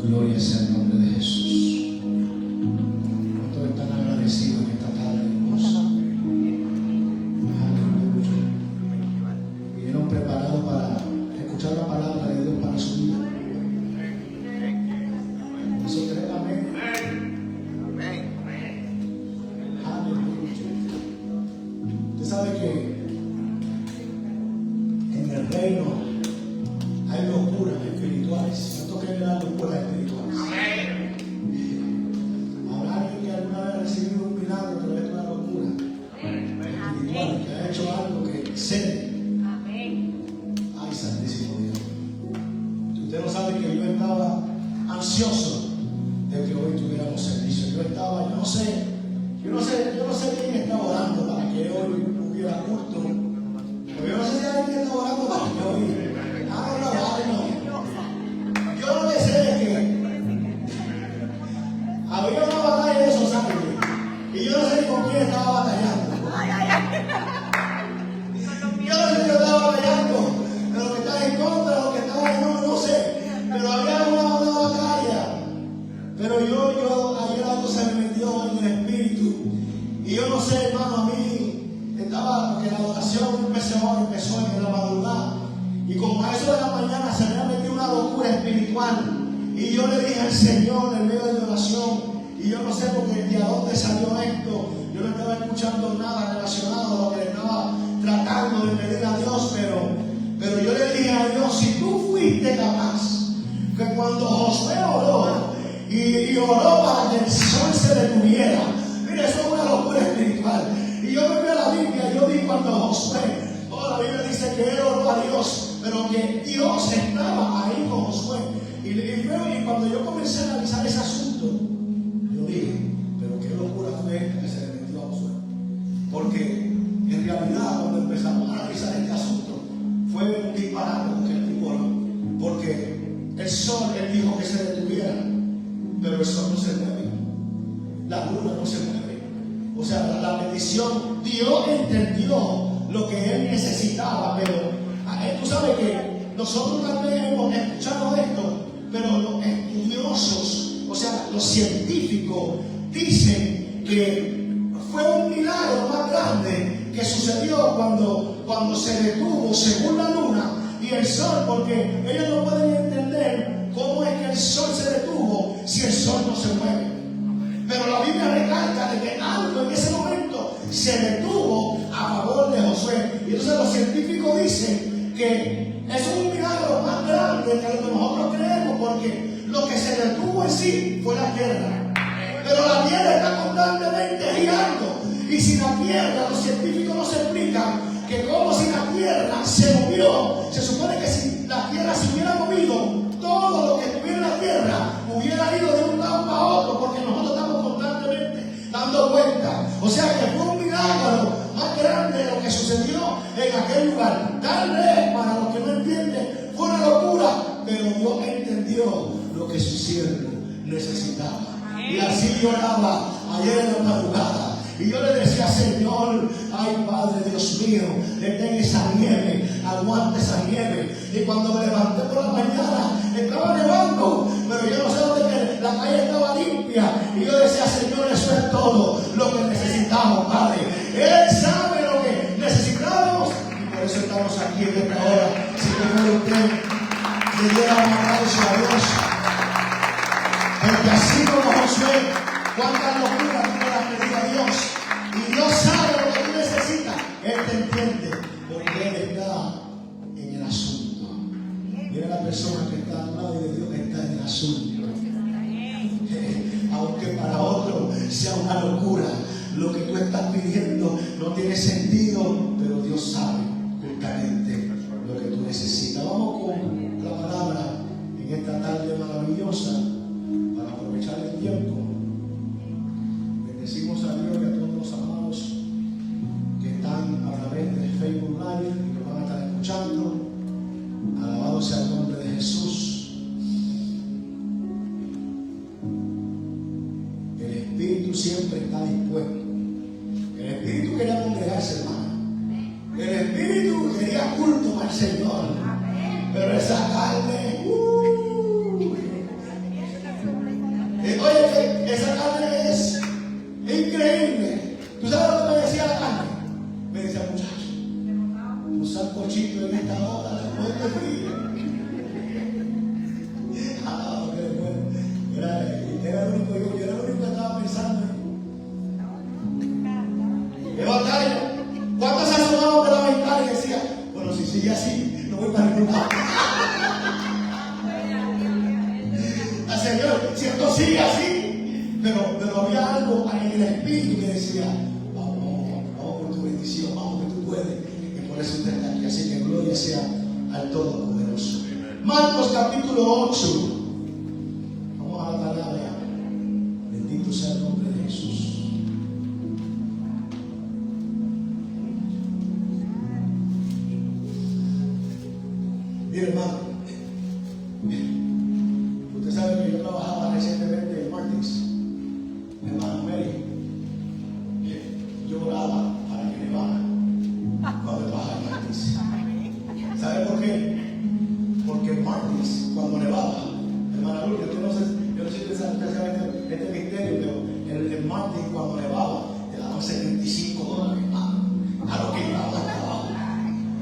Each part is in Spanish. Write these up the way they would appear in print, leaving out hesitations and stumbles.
Gloria sea el nombre de Jesús. ¿Cuántos están agradecidos en esta tarde, hermosa? Aleluya. Vinieron preparados para escuchar la palabra de Dios para su vida. Eso cree, amén. Aleluya. Usted sabe que en el reino hay locuras espirituales. ¿Cuánto creen en las locuras espirituales? Habrá alguien que alguna vez ha recibido un milagro a través de una locura espiritual, que ha hecho algo que excede. Ay, santísimo Dios. Usted no sabe que yo estaba ansioso de que hoy tuviéramos servicio. Yo no sé quién está orando para que hoy hubiera culto. Pero yo no sé si alguien está orando para que hoy yo no sé que había una batalla de esos ángeles y yo no sé ni con quién estaba batallando. Yo no sé si yo estaba batallando de lo que estaba en contra, de lo que estaba en no sé, pero había una batalla. Pero yo ayer algo se me metió en el espíritu y yo no sé, hermano, a mí estaba, porque la adoración empezó en la madrugada. Y como a eso de la mañana se me ha metido una locura espiritual. Y yo le dije al Señor en medio de mi oración, y yo no sé porque de dónde salió esto. Yo no estaba escuchando nada relacionado a lo que le estaba tratando de pedir a Dios, pero yo le dije a Dios, si tú fuiste capaz, que cuando Josué oró, y oró para que el sol se detuviera. Mira, eso es una locura espiritual. Y yo me fui a la Biblia, yo vi cuando Josué, la Biblia dice que él oró a Dios, pero que Dios estaba ahí con Josué. Y cuando yo comencé a analizar ese asunto, yo dije, pero qué locura fue esta que se le metió a Josué. Porque en realidad cuando empezamos a analizar este asunto, fue un disparate que el tipo oró. Porque el sol, él dijo que se detuviera, pero el sol no se mueve. La luna no se mueve. O sea, la petición, Dios entendió lo que él necesitaba, pero tú sabes que nosotros también hemos escuchado esto, pero los estudiosos, o sea, los científicos, dicen que fue un milagro más grande que sucedió cuando se detuvo, según la luna y el sol, porque ellos no pueden entender cómo es que el sol se detuvo si el sol no se mueve. Pero la Biblia recalca de que algo en ese momento se detuvo a favor de Josué. Y entonces los científicos dicen que es un milagro más grande que lo que nosotros creemos, porque lo que se detuvo en sí fue la tierra. Pero la tierra está constantemente girando. Y si la tierra, los científicos nos explican que como si la tierra se movió, se supone que si la tierra se hubiera movido, todo lo que estuviera en la tierra hubiera ido de un lado para otro, porque nosotros estamos constantemente dando vueltas. O sea que fue un milagro más grande de lo que sucedió en aquel lugar. Tal vez para los que no entienden fue una locura, pero Dios entendió lo que su siervo necesitaba. Y así yo oraba ayer en la madrugada. Y yo le decía, Señor, ay Padre Dios mío, detén esa nieve, aguante esa nieve. Y cuando me levanté por la mañana, estaba nevando, pero yo no sé dónde que la calle estaba limpia. Y yo decía, Señor, eso es todo lo que necesitamos, Padre. Él sabe lo que necesitamos. Y por eso estamos aquí en esta hora. Si no usted le diera un aplauso a Dios. Porque así como Josué, cuántas locuras tuvo la pedida a Dios. Y Dios sabe lo que tú necesitas. Él te entiende, porque Él está en el asunto. Mira la persona que está al lado de Dios, que está en el asunto. Aunque para otro sea una locura, lo que tú estás pidiendo no tiene sentido, pero Dios sabe justamente lo que tú necesitas. Vamos con la palabra en esta tarde maravillosa para aprovechar el tiempo. Bendecimos a Dios y a todos los amados que están a través de Facebook Live y que van a estar escuchando. Alabado sea el nombre de Jesús. El Espíritu siempre está dispuesto. El Espíritu quería congregarse, hermano. El Espíritu quería culto al Señor. Pero esa carne, Señor, si esto sigue así. Pero había algo en el espíritu que decía, vamos por tu bendición, vamos que tú puedes. Y por eso usted está aquí. Así que gloria sea al Todopoderoso. Marcos capítulo 8. Vamos a la palabra. Bendito sea el nombre de Jesús. Mire, hermano, usted sabe que yo trabajaba recientemente en Martins, hermano Mary. Yo oraba para que nevara cuando trabajaba en Martins. ¿Sabe por qué? Porque en Martins, cuando nevaba, hermana Lourdes, yo no sé si usted sabe este misterio, pero en Martins, cuando nevaba, te daban $75, hermano, a lo que iba al trabajo.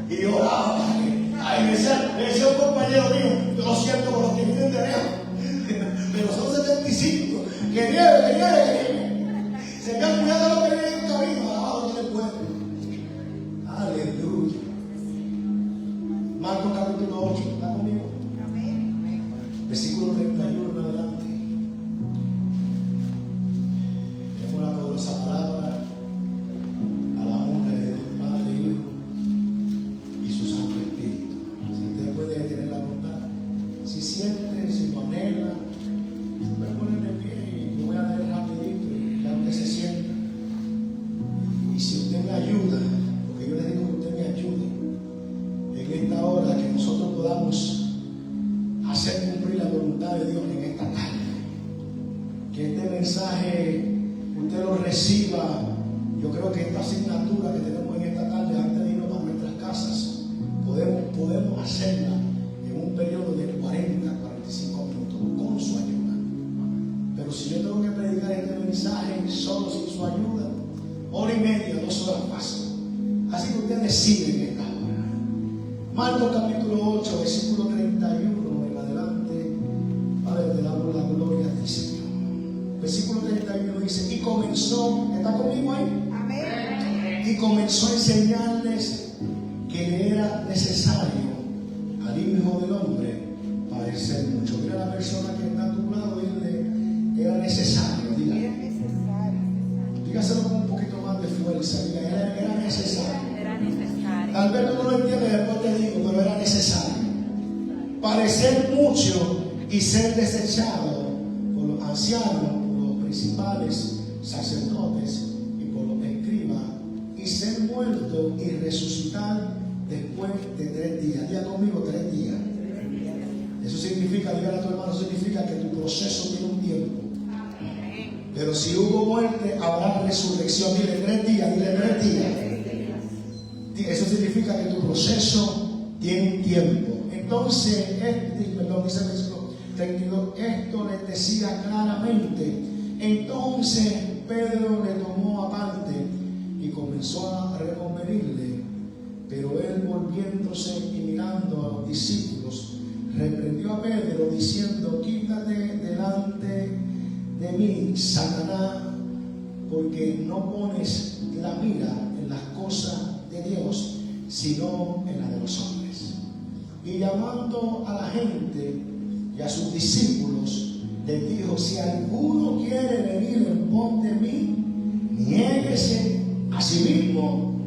Y yo oraba para que. Ay, me decía un compañero mío, yo lo siento por los que vienen de lejos, pero son 75, que nieve. Se me han cuidado lo que viene en el camino, alabado sea el pueblo. Aleluya. Marcos capítulo 8, ¿está conmigo? Versículo 31 en adelante. Tenemos la poderosa palabra a la honra de Dios Padre, Hijo y su Santo Espíritu. Si usted puede tener la voluntad, si siente, si lo anhela, me ponen de pie y yo voy a leer rapidito y ya usted se sienta. Y si usted me ayuda, porque yo le digo que usted me ayude en esta hora, que nosotros podamos hacer cumplir la voluntad de Dios en esta tarde. Que este mensaje usted lo reciba. Yo creo que esta asignatura que tenemos en esta tarde, antes de irnos a nuestras casas, podemos hacerla en un periodo de 40, 45 minutos con su ayuda. Pero si yo tengo que predicar este mensaje solo sin su ayuda, 1:30, 2 horas pasan. Así que usted decide en esta hora. Marcos capítulo 8, versículo 31 en adelante. Padre, te damos la gloria a ti, Señor. Versículo 31 dice, y comenzó, ¿está conmigo ahí? Amén. Y comenzó a enseñarles que le era necesario al Hijo del Hombre padecer mucho. Mira a la persona que está a tu lado y dile, era necesario, diga. Era necesario. Dígaselo con un poquito más de fuerza, diga, era necesario. Era necesario. Tal vez tú no lo entiendes, después te digo, pero era necesario. Padecer mucho y ser desechado por los ancianos, por los principales sacerdotes y por los escribas, y ser muerto y resucitar después de 3 días. Diga conmigo, 3 días. Eso significa, dígale a tu hermano, significa que tu proceso tiene un tiempo. Pero si hubo muerte, habrá resurrección. Dile 3 días, dile 3 días. Eso significa que tu proceso tiene un tiempo. Entonces, dice el versículo 32, esto les decía claramente. Entonces Pedro le tomó aparte y comenzó a reconvenirle. Pero él, volviéndose y mirando a los discípulos, reprendió a Pedro diciendo, quítate delante de mí, Satanás, porque no pones la mira en las cosas de Dios, sino en las de los hombres. Y llamando a la gente y a sus discípulos, les dijo, si alguno quiere venir en pos de mí, niéguese a sí mismo,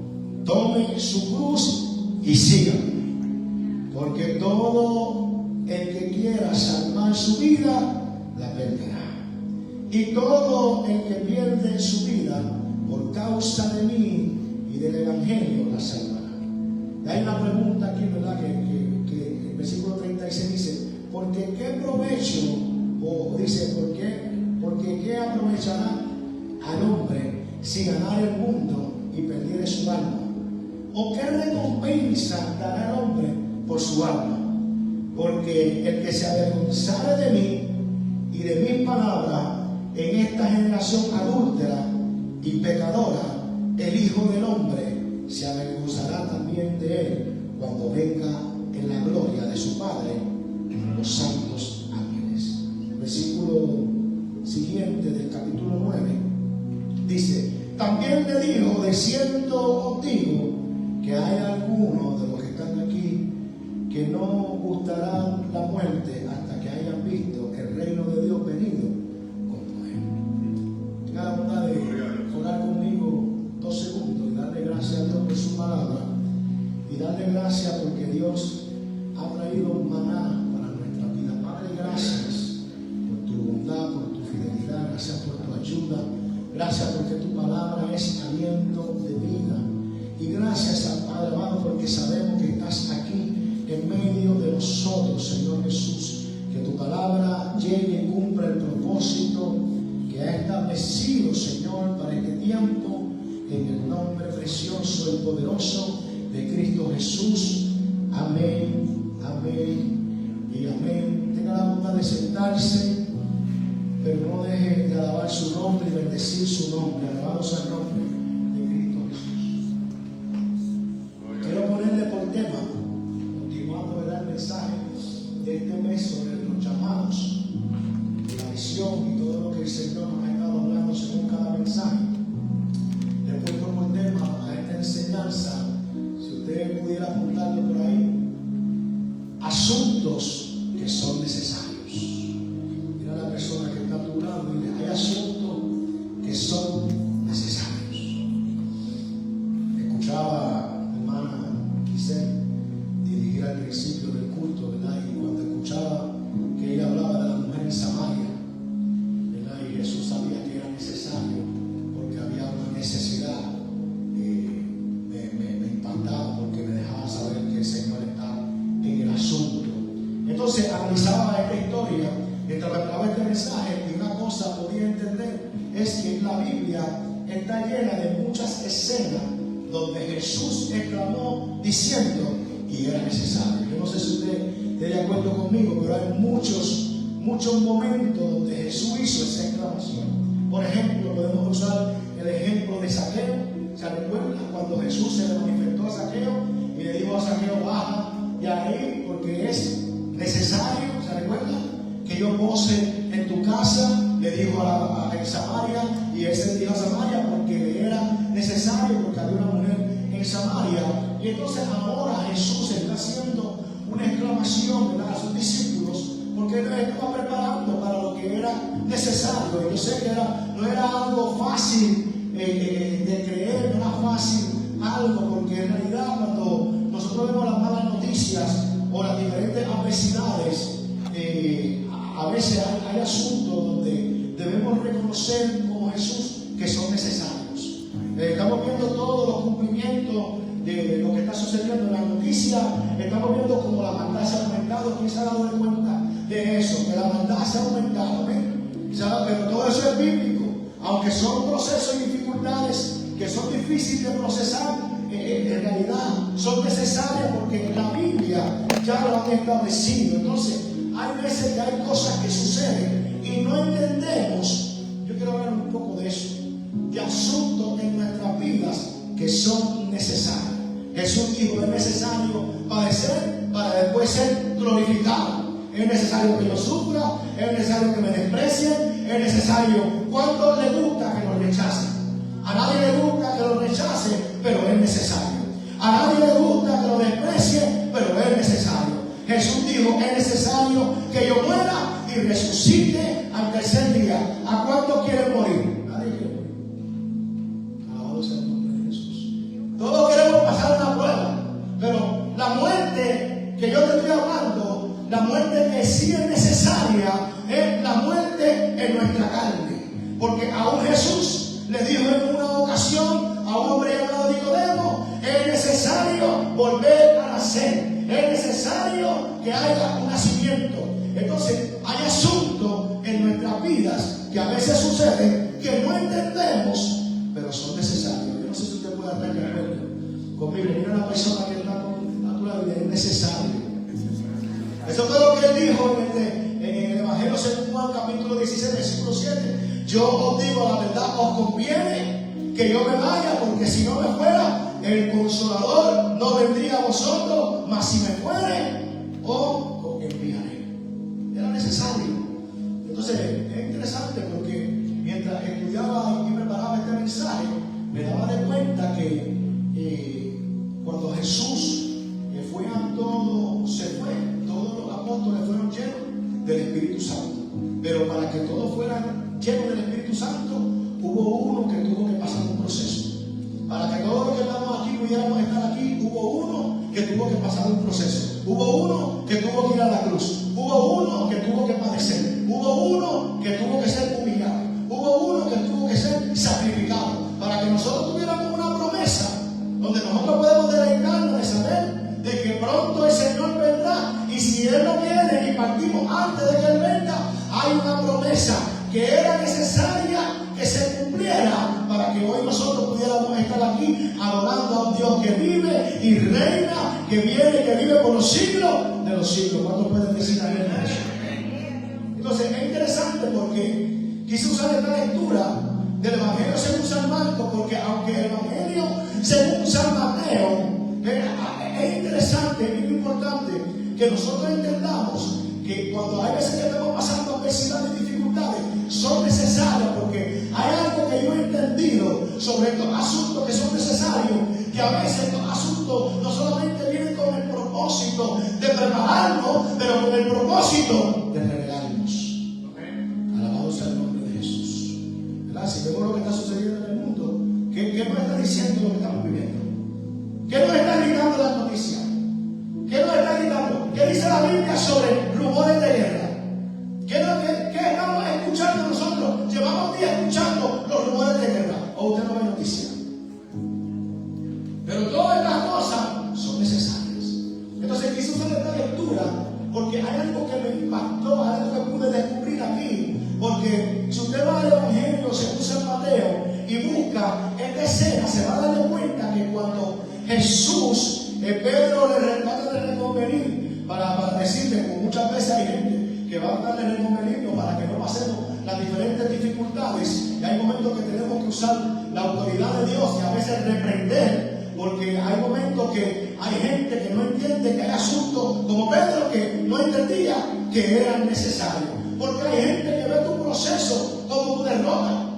tome su cruz y sígame. Porque todo el que quiera salvar su vida, la perderá. Y todo el que pierde su vida por causa de mí y del Evangelio, la salvará. Y hay una pregunta aquí, ¿verdad? Que el versículo 36 dice, porque qué provecho, o dice, porque qué aprovechará al hombre si ganara el mundo y perdiere su alma, o qué recompensa dará al hombre por su alma. Porque el que se avergonzare de mí y de mis palabras en esta generación adúltera y pecadora, el Hijo del Hombre se avergonzará también de él cuando venga en la gloria de su Padre y los santos ángeles. Versículo siguiente del capítulo 9 dice, también le dijo, de cierto os digo que hay algunos de los que están aquí que no gustarán la muerte hasta que hayan visto el reino de Dios aliento de vida. Y gracias, Padre amado, porque sabemos que estás aquí en medio de nosotros, Señor Jesús. Que tu palabra llegue y cumpla el propósito que ha establecido, Señor, para este tiempo, en el nombre precioso y poderoso de Cristo Jesús. Amén, amén y amén. Tenga la bondad de sentarse, pero no deje de alabar su nombre y bendecir su nombre. Alabamos al nombre de Cristo Jesús. Quiero ponerle por tema, continuando el mensaje de este mes sobre los llamados, la visión y todo lo que el Señor nos ha estado hablando según cada mensaje. Le he puesto por tema a esta enseñanza, si usted pudiera apuntarlo por ahí, asuntos que son necesarios. Mira a la persona que está a tu lado y dile: hay asuntos que son necesarios. Escuchaba a mi hermana Giselle dirigir al principio del culto, ¿verdad? Y cuando escuchaba que ella hablaba de la mujer en Samaria, ¿verdad? Y Jesús sabía que era necesario porque había una necesidad, me impactaba porque me dejaba saber que el Señor está en el asunto. Entonces analizaba esta historia mientras preparaba este mensaje, y una cosa podía entender es que la Biblia está llena de muchas escenas donde Jesús exclamó diciendo, y era necesario. Yo no sé si usted esté de acuerdo conmigo, pero hay muchos momentos donde Jesús hizo esa exclamación. Por ejemplo, podemos usar el ejemplo de Zaqueo. ¿Se recuerda cuando Jesús se le manifestó a Zaqueo y le dijo a Zaqueo: baja de ahí porque es necesario? ¿Se recuerda? Que yo pose en tu casa, le dijo a Samaria, y él se dijo a Samaria porque le era necesario, porque había una mujer en Samaria. Y entonces ahora Jesús está haciendo una exclamación, ¿verdad?, a sus discípulos, porque él les estaba preparando para lo que era necesario. Yo sé que no era algo fácil de creer, no era fácil algo, porque en realidad cuando nosotros vemos las malas noticias o las diferentes adversidades, a veces hay asuntos donde debemos reconocer como Jesús que son necesarios. Estamos viendo todos los cumplimientos de lo que está sucediendo en la noticia. Estamos viendo como la maldad se ha aumentado. ¿Quién se ha dado cuenta de eso? Que la maldad se ha aumentado, pero todo eso es bíblico. Aunque son procesos y dificultades que son difíciles de procesar, en realidad son necesarias porque la Biblia ya lo han establecido. Entonces hay veces que hay cosas que suceden y no entendemos. Yo quiero hablar un poco de eso, de asuntos en nuestras vidas que son necesarios. Jesús dijo: es necesario padecer para después ser glorificado. Es necesario que yo sufra, es necesario que me desprecien, es necesario. ¿Cuánto le gusta que lo rechacen? A nadie le gusta que lo rechacen, pero es necesario. A nadie le gusta que lo desprecien, pero es necesario. Jesús dijo: es necesario que yo muera y resucite al tercer día. ¿A cuántos quieren morir? Nadie quiere morir. Alabado sea el nombre de Jesús. Todos queremos pasar una prueba, pero la muerte que yo te estoy hablando, la muerte que sí es necesaria, es la muerte en nuestra carne. Porque aún Jesús le dijo en una ocasión a un hombre llamado Nicodemo: es necesario volver a nacer. Es necesario que haya un nacimiento. Entonces, hay asuntos en nuestras vidas que a veces suceden que no entendemos, pero son necesarios. Yo no sé si usted puede estar de acuerdo conmigo. Mira a la persona que está con tu lado y es necesario. Eso fue lo que él dijo en el Evangelio según Juan, capítulo 16, versículo 7. Yo os digo la verdad, os conviene que yo me vaya, porque si no me fuera, el Consolador no vendría a vosotros, mas si me fuere, os enviaré. Era necesario. Entonces es interesante porque mientras estudiaba y preparaba este mensaje, me daba de cuenta que cuando Jesús fue a todo, todos los apóstoles fueron llenos del Espíritu Santo. Pero para que todos fueran llenos del Espíritu Santo, hubo uno que tuvo que pasar un proceso. Para que todos los que estamos aquí pudiéramos estar aquí, hubo uno que tuvo que pasar un proceso. Hubo uno que tuvo que ir a la cruz. Hubo uno que tuvo que padecer. Hubo uno que tuvo que ser humillado. Hubo uno que tuvo que ser sacrificado. Para que nosotros tuviéramos una promesa que era necesaria que se cumpliera para que hoy nosotros pudiéramos estar aquí adorando a un Dios que vive y reina, que vive por los siglos de los siglos. ¿Cuántos pueden decir amén a eso? Entonces es interesante porque quise usar esta lectura del Evangelio según San Marcos, porque aunque el Evangelio según San Mateo es interesante, es muy importante que nosotros entendamos que cuando hay veces que estamos pasando adversidades y dificultades, son necesarias, porque hay algo que yo he entendido sobre estos asuntos que son necesarios, que a veces estos asuntos no solamente vienen con el propósito de prepararnos, pero con el propósito de revelarnos. Alabado sea el nombre de Jesús. ¿Verdad? Si vemos lo que está sucediendo en el mundo, ¿qué nos está diciendo lo que estamos viviendo? ¿Qué nos está gritando la noticia? ¿Qué nos está gritando? ¿Qué dice la Biblia sobre rumores de guerra? ¿Qué estamos escuchando nosotros? Llevamos días escuchando los rumores de guerra. ¿O usted no ve noticia? Pero todas estas cosas son necesarias. Entonces quise usar esta lectura porque hay algo que me impactó, hay algo que pude descubrir aquí. Porque si usted va al Evangelio según San Mateo y busca esta escena, se va a dar cuenta que cuando Jesús, Pedro le trata de reconvenir para decirle, como muchas veces hay gente que va a tratar de reconvenirnos para que no pasemos las diferentes dificultades, y hay momentos que tenemos que usar la autoridad de Dios y a veces reprender, porque hay momentos que hay gente que no entiende que hay asuntos como Pedro que no entendía que eran necesarios, porque hay gente que ve tu proceso como tu derrota,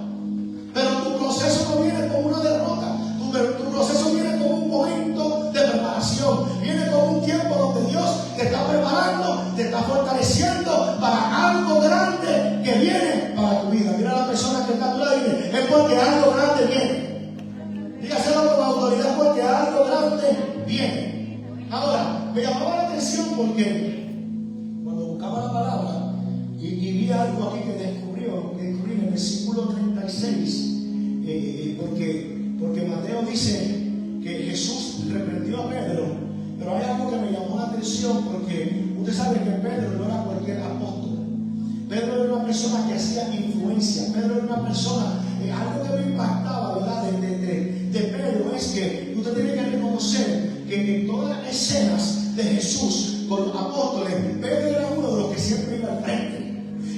pero tu proceso no viene como una derrota. Tu proceso viene como un momento de preparación, viene como un tiempo donde Dios te está preparando, te está fortaleciendo para algo grande que viene para tu vida. Mira a la persona que está a tu lado y dice, es porque algo grande viene. Dígaselo con autoridad, porque algo grande viene. Ahora, me llamaba la atención porque cuando buscaba la palabra y vi algo aquí que descubrí en el versículo 36, porque Mateo dice que Jesús reprendió a Pedro, pero hay algo que me llamó la atención, porque usted sabe que Pedro no era cualquier apóstol. Pedro era una persona que hacía influencia. Pedro era una persona, algo que me impactaba, ¿verdad? De Pedro es que usted tiene que reconocer que en todas las escenas de Jesús con los apóstoles, Pedro era uno de los que siempre iba al frente.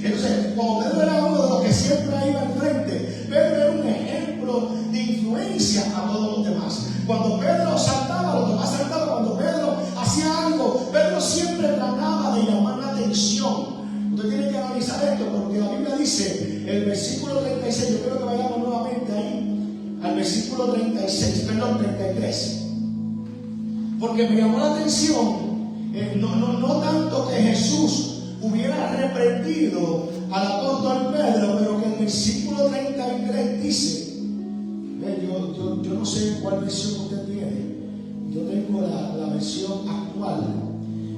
Entonces, como Pedro era uno de los que siempre iba al frente, Pedro era un ejemplo de influencia a todos los demás. Cuando Pedro saltaba, los demás saltaban. Cuando Pedro hacía algo, Pedro siempre trataba de llamar la atención. Usted tiene que analizar esto, porque la Biblia dice, el versículo 36, yo quiero que vayamos nuevamente ahí, al versículo 33. Porque me llamó la atención, no tanto que Jesús hubiera reprendido al apóstol Pedro, pero que el versículo 33 dice, yo no sé cuál versión usted tiene, yo tengo la versión actual,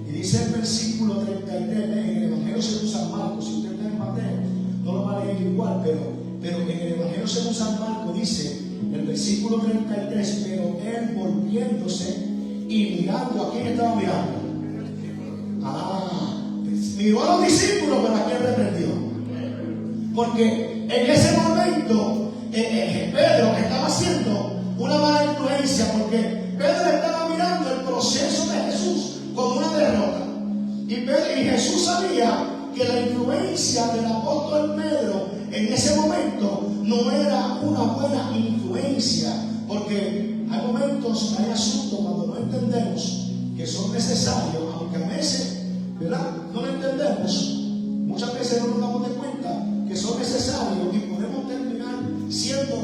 y dice el versículo 33, en el Evangelio según San Marcos, si usted está en Mateo, no lo va a leer igual, pero en el Evangelio según San Marcos dice, el versículo 33, pero él volviéndose y mirando, ¿a quién estaba mirando? Miró a los discípulos, pero ¿a quién reprendió? Porque en ese momento Pedro estaba haciendo una mala influencia, porque Pedro estaba mirando el proceso de Jesús como una derrota, y Jesús sabía que la influencia del apóstol Pedro en ese momento no era una buena influencia, porque hay momentos, hay asuntos cuando no entendemos que son necesarios, aunque a veces, ¿verdad?, no lo entendemos, muchas veces no nos damos de cuenta que son necesarios y podemos terminar siendo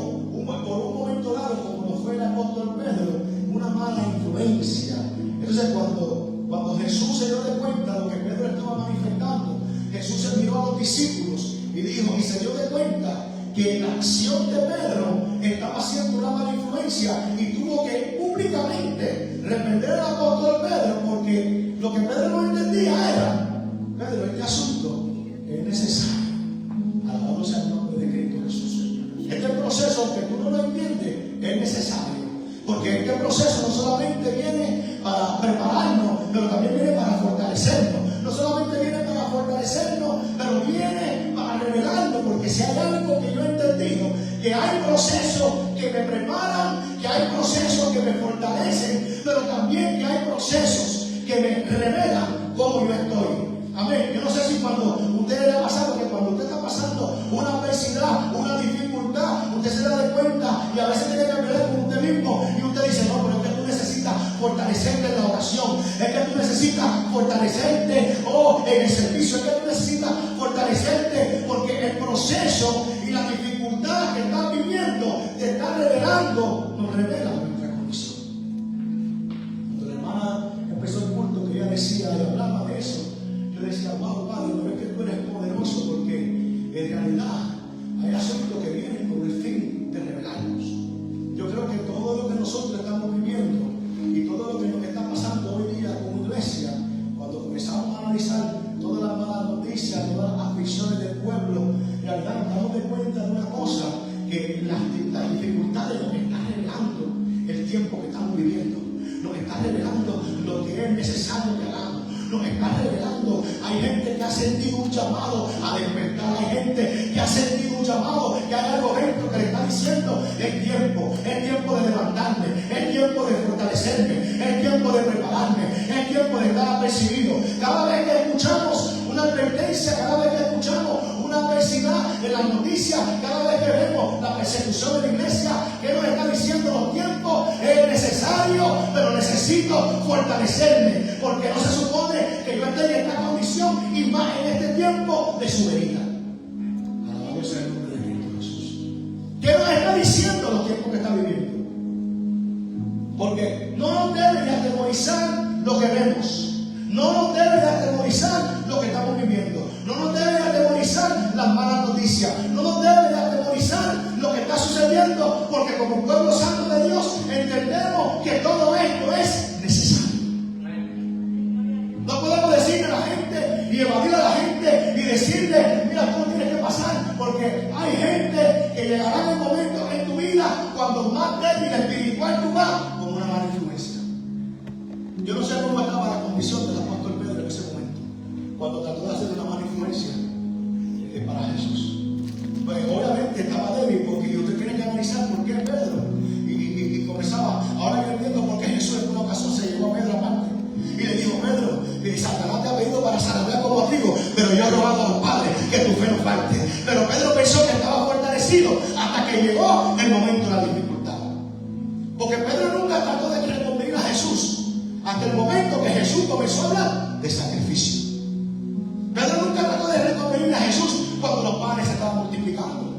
por un momento dado, como lo fue el apóstol Pedro, una mala influencia. Entonces cuando Jesús se dio de cuenta de lo que Pedro estaba manifestando, Jesús se miró a los discípulos y dijo, y se dio de cuenta que la acción de Pedro estaba haciendo una mala influencia, y tuvo que públicamente reprender al apóstol Pedro, porque lo que Pedro no entendía era, Pedro, este asunto es necesario. Alabado sea el nombre de Cristo Jesús. Este proceso, que tú no lo entiendes, es necesario, porque este proceso no solamente viene para prepararnos, pero también viene para fortalecernos. No solamente viene para fortalecernos, pero viene para revelar si hay algo que yo he entendido, que hay procesos que me preparan, que hay procesos que me fortalecen, pero también que hay procesos que me revelan cómo yo estoy. Amén. Yo no sé si cuando usted le ha pasado, que cuando usted está pasando una adversidad, una dificultad, usted se da cuenta y a veces tiene que pelear con usted mismo y usted dice, no, pero es que tú necesitas fortalecerte en la oración, es que tú necesitas fortalecerte en el servicio, es que tú necesitas fortalecerte porque el proceso y la dificultad que estás viviendo te está revelando, nos revela nuestra condición. Cuando la hermana empezó el culto, que ella decía y hablaba de eso, yo decía, wow, Padre, no es que tú eres poderoso, porque en realidad hay asuntos que vienen con el fin de revelarnos. Yo creo que todo lo que nosotros estamos viviendo y todo lo que nos está pasando hoy día como iglesia, cuando comenzamos a analizar todas las malas noticias, todas las aflicciones del pueblo, en realidad nos damos de cuenta de una cosa, que las dificultades nos están revelando el tiempo que estamos viviendo, nos está revelando lo que es necesario que hagamos. Nos está revelando. Hay gente que ha sentido un llamado a despertar. Hay gente que ha sentido un llamado, que hay algo dentro que le está diciendo: es tiempo de levantarme, es tiempo de fortalecerme, es tiempo de prepararme, es tiempo de estar apercibido. Cada vez que escuchamos una advertencia, cada vez que escuchamos una adversidad en las noticias, cada vez que vemos la persecución de la iglesia, que nos está diciendo: los tiempos es necesario, pero necesito fortalecerme, porque no se supone que yo esté en esta condición y más en este tiempo de su venida. Alabado sea el nombre de Cristo Jesús. ¿Qué nos está diciendo los tiempos que está viviendo? Porque no nos debe de atemorizar lo que vemos, no nos debe de atemorizar lo que estamos viviendo, no nos debe de atemorizar las malas noticias, no nos debe de atemorizar lo que está sucediendo, porque como pueblo santo de Dios entendemos que todo esto es necesario. No podemos decirle a la gente y evadir a la gente y decirle: mira, tú no tienes que pasar, porque hay gente que llegará en el momento en tu vida cuando más débil espiritual tú vas, como una mala influencia. Yo no sé cómo estaba la condición del apóstol Pedro en ese momento, cuando trató de hacer una mala influencia para Jesús. Pues obviamente estaba débil, porque usted tiene que analizar por qué Pedro. Y comenzaba, ahora yo entiendo por qué Jesús en una ocasión se llevó a Pedro aparte. Y le dijo: Pedro, Satanás te ha pedido para zarandear como trigo, pero yo he rogado a los padres que tu fe no falte. Pero Pedro pensó que estaba fortalecido hasta que llegó el momento de la dificultad. Porque Pedro nunca trató de reconvenir a Jesús hasta el momento que Jesús comenzó a hablar de sacrificio. Pedro nunca trató de reconvenir a Jesús cuando los panes se estaban multiplicando.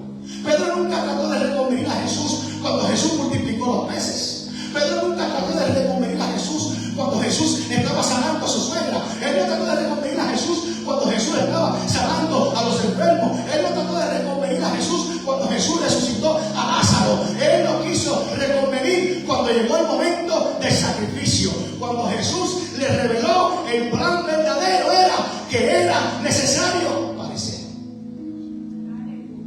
Pedro nunca trató de reconvenir a Jesús cuando Jesús multiplicó los peces. Pedro nunca trató de reconvenir a Jesús cuando Jesús estaba sanando a su suegra. Él no trató de reconvenir a Jesús cuando Jesús estaba sanando a los enfermos. Él no trató de reconvenir a Jesús cuando Jesús resucitó a Lázaro. Él no quiso reconvenir cuando llegó el momento del sacrificio. Cuando Jesús le reveló el plan verdadero, que era necesario padecer.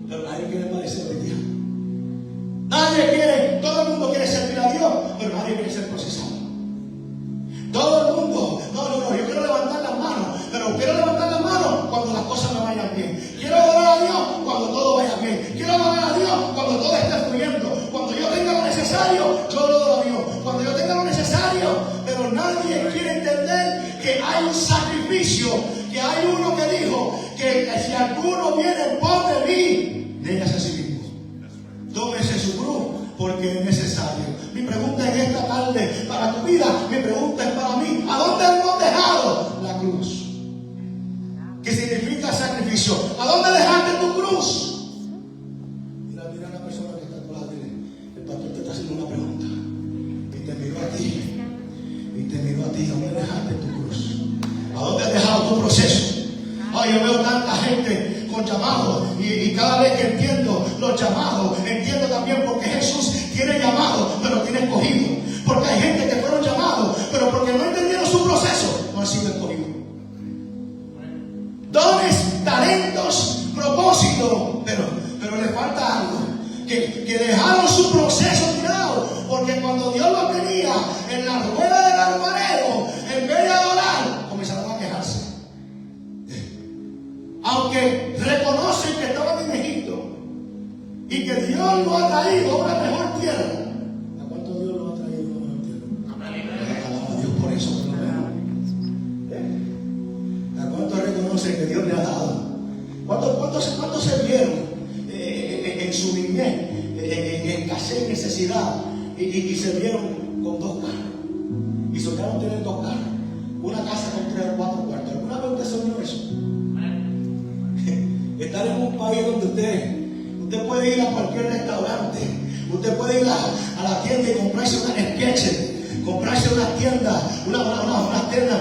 Pero nadie quiere padecer hoy día. Nadie quiere, todo el mundo quiere servir a Dios, pero nadie quiere ser procesado. Todo el mundo, no, yo quiero levantar las manos, pero quiero levantar las manos cuando las cosas me vayan bien. Quiero adorar a Dios cuando todo vaya bien. Quiero adorar a Dios cuando todo esté fluyendo. Cuando yo tenga lo necesario, yo adoro a Dios. Cuando yo tenga lo necesario, pero nadie quiere entender que hay un sacrificio, que hay uno que dijo que si alguno viene en pos de mí, néguese a sí mismo. Tómese su cruz, porque es necesario. Mi pregunta en esta tarde para tu vida, mi pregunta es para mí: ¿a dónde hemos dejado la cruz? ¿Qué significa sacrificio? ¿A dónde dejaste tu cruz? Mira a la persona que está a tu lado y dile: el pastor te está haciendo una pregunta, y te miró a ti, ¿a dónde dejaste tu cruz? ¿A dónde has dejado tu proceso? Ay, yo veo tanta gente con llamados y cada vez que entiendo los llamados, entiendo también por qué Jesús tiene llamados, pero tiene escogido. Porque hay gente que fueron llamados, pero porque no entendieron su proceso, no han sido escogidos. Dones, talentos, propósito, pero le falta algo. Que dejaron su proceso tirado, porque cuando Dios lo tenía en la rueda del alfarero, en vez de adorar, comenzaron a quejarse. Aunque reconocen que estaban en Egipto, y que Dios lo ha traído a una mejor tierra. ¿A cuánto Dios lo ha traído a una mejor tierra? Alaba a Dios por eso, por lo menos. ¿A cuánto reconocen que Dios le ha dado? ¿Cuántos se vieron en su niñez, en escasez, en necesidad, y se vieron con 2 carros? Y soñaron tener 2 carros, una casa con 3 o 4 cuartos. ¿Alguna vez usted soñó eso? Estar en un país donde usted puede ir a cualquier restaurante, usted puede ir a la tienda y comprarse una sketches, comprarse una tienda, una tienda.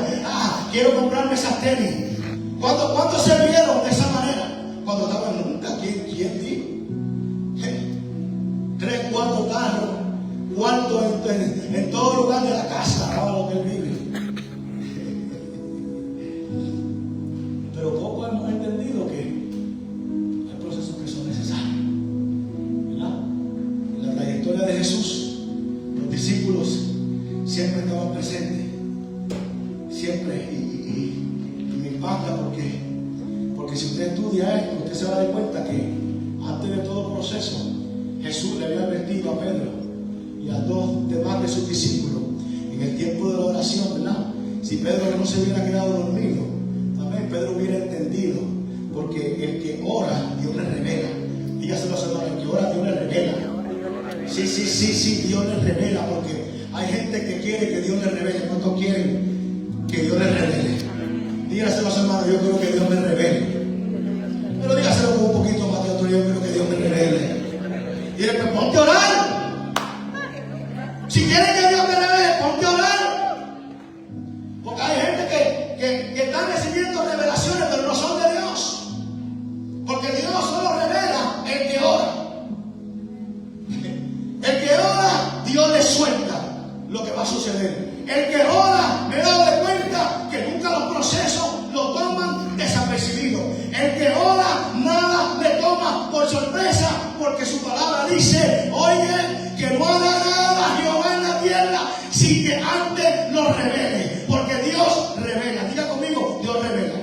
Quiero comprarme esas tenis. ¿Cuántos se vieron de esa manera? Cuando estaban nunca, ¿quién dijo? 3, 4 carros, cuartos en todo lugar de la casa, ahora lo que él vive. Pero poco hemos entendido que hay procesos que son necesarios, ¿verdad? En la trayectoria de Jesús, los discípulos siempre estaban presentes, siempre, y me impacta porque si usted estudia esto, usted se va a dar cuenta que antes de todo proceso, Jesús le había advertido a Pedro y a 2 demás de sus discípulos en el tiempo de la oración, ¿verdad? Si Pedro no se hubiera quedado dormido, también Pedro hubiera entendido, porque el que ora, Dios le revela. Dígaselo a su hermano, el que ora, Dios le revela. Sí, Dios le revela, porque hay gente que quiere que Dios le revele. ¿Cuántos quieren que Dios le revele? Dígaselo a su hermano, yo quiero que Dios me revele. Pero dígaselo con un poquito más de otro, yo quiero que Dios me revele. Dile que ponte a orar. Si quieres que Dios me revele, ponte a orar. Porque hay gente que está recibiendo revelaciones, pero no son de Dios. Porque Dios solo revela el que ora. El que ora, Dios le suelta lo que va a suceder. El que ora, me doy de cuenta que nunca los procesos lo toman desapercibido. El que ora, nada le toma por sorpresa, porque su palabra dice, oye, que no haga nada Jehová en la tierra sin que antes lo revele. Porque Dios revela. Diga conmigo, Dios revela.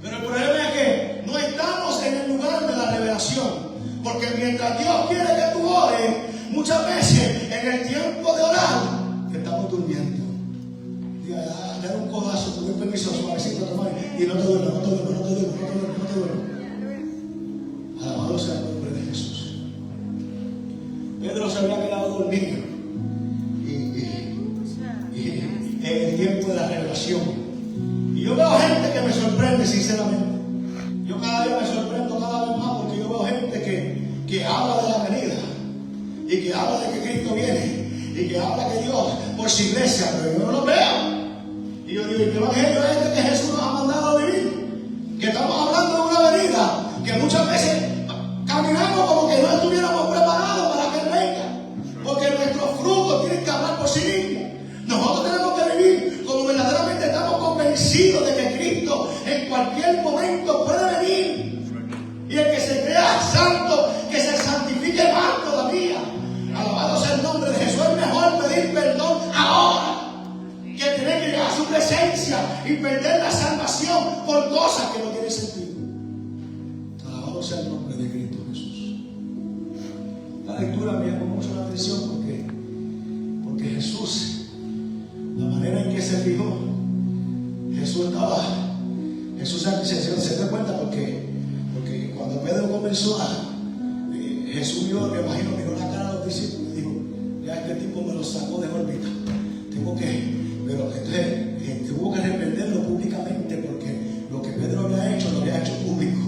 Pero el problema es que no estamos en el lugar de la revelación. Porque mientras Dios quiere que tú ores, muchas veces en el tiempo de orar, estamos durmiendo. Diga, dale un codazo, te doy permiso, suavecito, hermano, y no te duermas, no te duermas. Alabado sea el nombre de Jesús. Pedro se había quedado dormido y en el tiempo de la revelación. Y yo veo gente que me sorprende, sinceramente. Yo cada día me sorprendo cada vez más, porque yo veo gente que habla de la venida y que habla de que Cristo viene y que habla que Dios por su iglesia, pero yo no lo veo. Y yo digo, ¿qué evangelio es este que Jesús nos ha mandado a vivir? Que estamos hablando de una venida que muchas veces caminamos como que no estuviéramos preparados para que Él venga, porque nuestros frutos tienen que hablar por sí mismos. Nosotros tenemos que vivir como verdaderamente estamos convencidos de que Cristo en cualquier momento puede venir. Y el que se crea santo, que se santifique más todavía. Alabado sea el nombre de Jesús. Es mejor pedir perdón ahora que tener que llegar a su presencia y perder la salvación por cosas que no tienen sentido. Alabado sea el nombre de Cristo Jesús. La lectura me llamó mucho la atención porque Jesús, la manera en que se fijó, Jesús se dio cuenta porque cuando Pedro comenzó Jesús vio, me imagino, miró la cara de los discípulos y dijo, ya este tipo me lo sacó de órbita. Pero entonces tuvo que reprenderlo públicamente, porque lo que Pedro había hecho, lo había hecho público.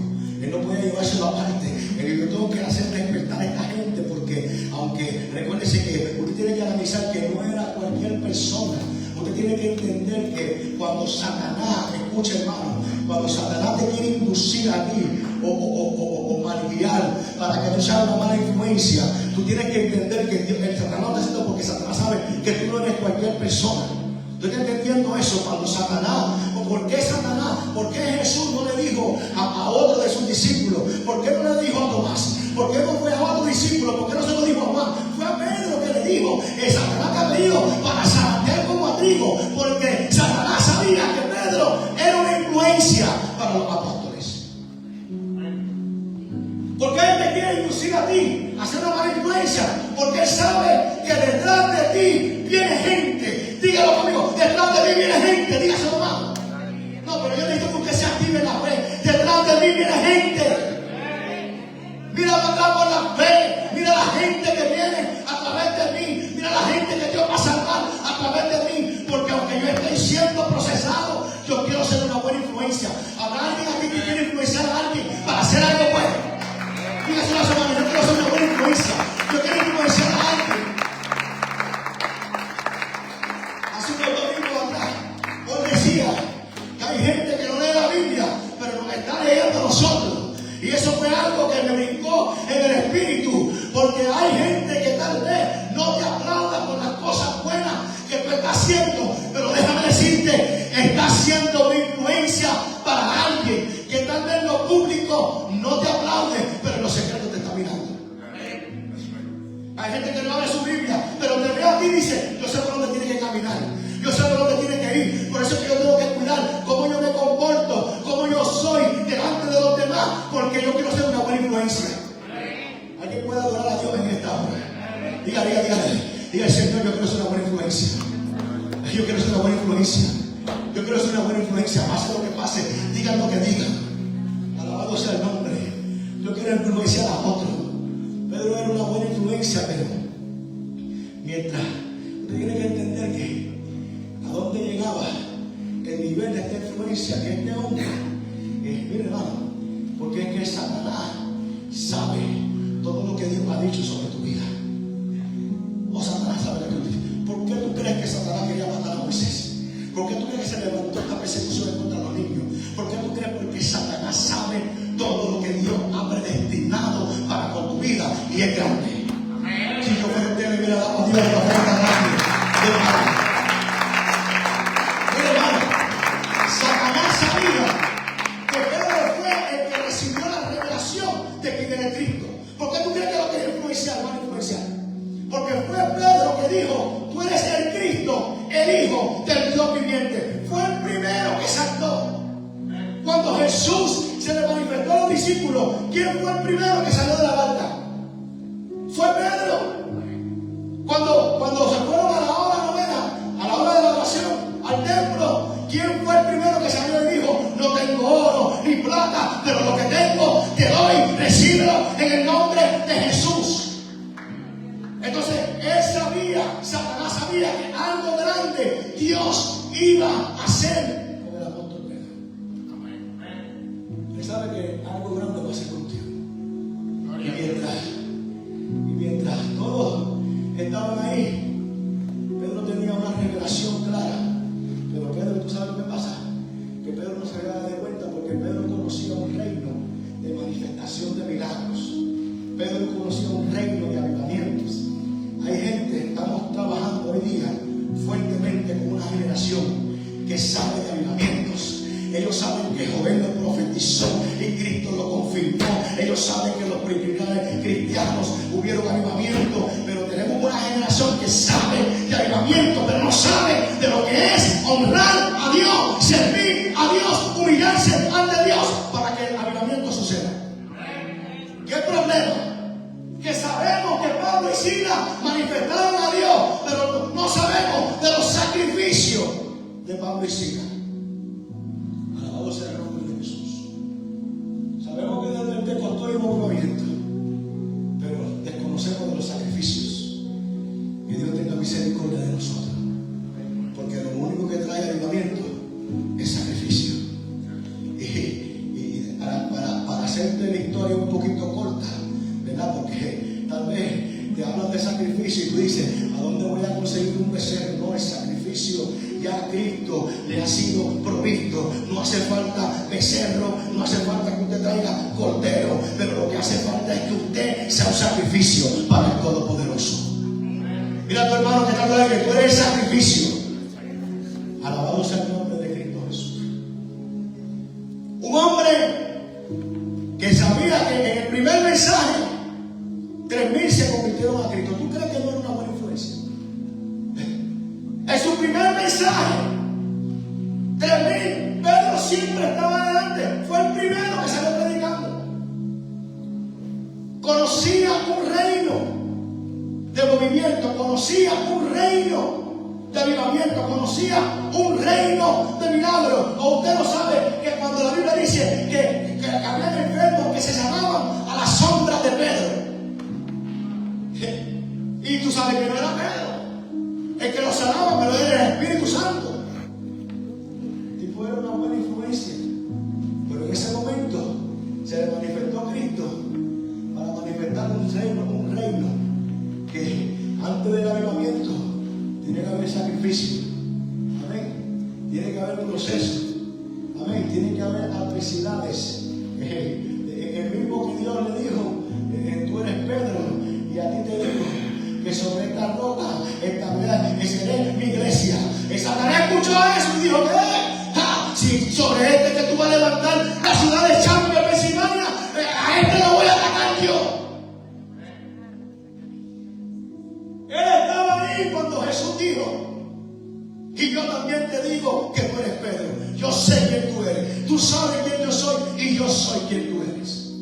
Él no podía llevárselo aparte. Yo tengo que hacer despertar a esta gente, porque aunque recuérdese que usted tiene que analizar que no era cualquier persona. Usted tiene que entender que cuando Satanás, escucha hermano, cuando Satanás te quiere inducir a ti o malguiar para que tú seas una mala influencia, tú tienes que entender que el Satanás no está haciendo porque Satanás sabe que tú no eres cualquier persona. Tú estás entendiendo eso. Cuando Satanás, o por qué Satanás, por qué Jesús no le dijo a otro de sus discípulos, por qué no le dijo a Tomás, por qué no fue a otro discípulo, por qué no se lo dijo a Juan, fue a Pedro que le dijo, Satanás te ha venido para zarandear como a trigo, porque Satanás sabía que Pedro era una influencia para los apóstoles. ¿Por qué quiere inducir a ti a hacer una mala influencia, porque Él sabe que detrás de ti viene gente. Dígalo conmigo, detrás de mí viene gente. Dígaselo, hermano. No, pero yo necesito que usted se active en la fe. Detrás de mí viene gente. Mira para atrás por la fe. Mira la gente que viene a través de mí. Mira la gente que Dios va a salvar a través de mí. Porque aunque yo esté siendo procesado, yo quiero ser una buena influencia. ¿Habrá alguien aquí que quiere influenciar a alguien para hacer algo bueno? Dígaselo a su hermano, yo quiero ser una buena influencia. Yo quiero influenciar a alguien. Hace unos domingos atrás, hoy decía que hay gente que no lee la Biblia, pero nos está leyendo a nosotros. Y eso fue algo que me brincó en el espíritu, porque hay gente que tal vez no te aplauda por las cosas buenas que tú estás haciendo, pero déjame decirte, estás siendo una influencia para alguien que tal vez en lo público no te aplaude, pero en lo secreto te está mirando. Hay gente que no abre su Biblia, pero te ve a ti y dice, yo sé por dónde tiene que caminar, yo sé por dónde tiene que ir. Por eso es que yo tengo que cuidar cómo yo me comporto, cómo yo soy delante de los demás, porque yo quiero ser una buena influencia. ¿Alguien puede adorar a Dios en esta hora? Diga, Señor, yo quiero ser una buena influencia. Yo quiero ser una buena influencia. Yo quiero ser una buena influencia. Pase lo que pase, digan lo que digan. Alabado sea el nombre. Yo quiero influenciar a otros. Pedro era una buena influencia, pero mientras usted tiene que entender que a dónde llegaba el nivel de esta influencia que este hombre, mire hermano, porque es que Satanás sabe todo lo que Dios ha dicho sobre tu vida. O Satanás sabe lo que tú dices. ¿Por qué tú crees que Satanás quería matar a Moisés? ¿Por qué tú crees que se levantó esta persecución contra los niños? ¿Por qué tú crees? Porque Satanás sabe todo lo que Dios ha predestinado para con tu vida y es grande. Si yo fuera usted, le hubiera dado a Dios la ofrenda grande. Mira hermano, Satanás sabía que Pedro fue el que recibió la revelación de quién era Cristo. ¿Por qué tú crees que lo quería influenciar? Van a influenciar. Porque fue Pedro que dijo, tú eres el Cristo, el Hijo del Dios viviente. Fue el primero que saltó. Cuando Jesús se le manifestó a los discípulos, ¿quién fue el primero que salió de la barca? Fue Pedro. Cuando se fueron a la hora novena, a la hora de la oración, al templo, ¿quién fue el primero que salió y dijo, no tengo oro ni plata, pero lo que tengo te doy, recíbelo en el nombre de Jesús? Entonces, él sabía, Satanás sabía que algo grande Dios iba a hacer con el apóstol Pedro. Él sabe que algo grande va a hacer contigo. Y mientras todos estaban ahí, Pedro tenía una revelación clara. Pero Pedro, ¿tú sabes lo que pasa? Que Pedro no se había dado cuenta porque Pedro conocía un reino de manifestación de milagros. Pedro conocía un reino de avivamientos. Hay gente, estamos trabajando hoy día fuertemente con una generación que sabe de avivamientos. Ellos saben que Joel lo profetizó y Cristo lo confirmó. Ellos saben que los primeros cristianos hubieron avivamiento, pero tenemos una generación que sabe de avivamiento, pero no sabe de lo que es honrar a Dios, servir a Dios, humillarse ante Dios para que el avivamiento suceda. ¿Qué problema? Que sabemos que Pablo y Silas manifestaron a Dios, pero no sabemos de los sacrificios de Pablo y Silas. Alabado sea el nombre de Jesús. Sabemos que desde el Pentecostés hay un movimiento, pero desconocemos de los sacrificios. Que Dios tenga misericordia de nosotros, porque lo único que trae avivamiento es sacrificio. Y para hacerte la historia un poquito corta, ¿verdad? Porque tal vez te hablan de sacrificio y tú dices, ¿a dónde voy a conseguir un becerro? No, el sacrificio ya a Cristo le ha sido provisto. No hace falta becerro, no hace falta que usted traiga cordero, pero lo que hace falta es que usted sea un sacrificio para el Todopoderoso. Mira a tu hermano que está hablando de que tú eres el sacrificio. Alabado sea el nombre de Cristo Jesús. Un hombre que sabía que en el primer mensaje 3,000 se convirtieron a Cristo. ¿Tú crees que no era una buena influencia? En su primer mensaje 3,000, Pedro siempre estaba adelante. Fue el primero que salió predicando. movimiento, conocía un reino de avivamiento, conocía un reino de milagros. O usted no sabe que cuando la Biblia dice que había enfermos que se sanaban a la sombra de Pedro, y tú sabes que no era Pedro el que lo sanaba, pero era el Espíritu Santo. Y fue una buena influencia, pero en ese momento se le manifestó a Cristo para manifestar un reino que antes del avivamiento tiene que haber sacrificio. Amén. Tiene que haber un proceso. Amén. Tiene que haber adversidades. El mismo que Dios le dijo, tú eres Pedro, y a ti te digo que sobre esta roca estableceré mi iglesia. Satanás escuchó eso y dijo, si sobre este que tú vas a levantar la ciudad de Champions, Pensilvania, a este lo voy a atacar yo. Él estaba ahí cuando Jesús dijo, y yo también te digo que tú eres Pedro. Yo sé quién tú eres. Tú sabes quién yo soy y yo soy quien tú eres.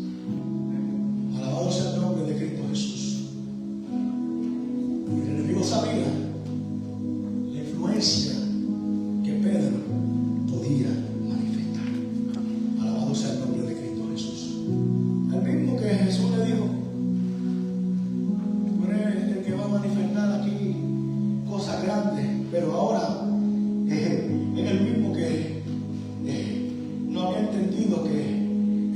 Alabado sea el nombre de Cristo Jesús. El enemigo sabía la influencia que Pedro podía manifestar. Alabado sea el nombre de Cristo Jesús. El mismo que Jesús le dijo, tú eres el que va a manifestar aquí cosas grandes, pero ahora es el mismo que no había entendido que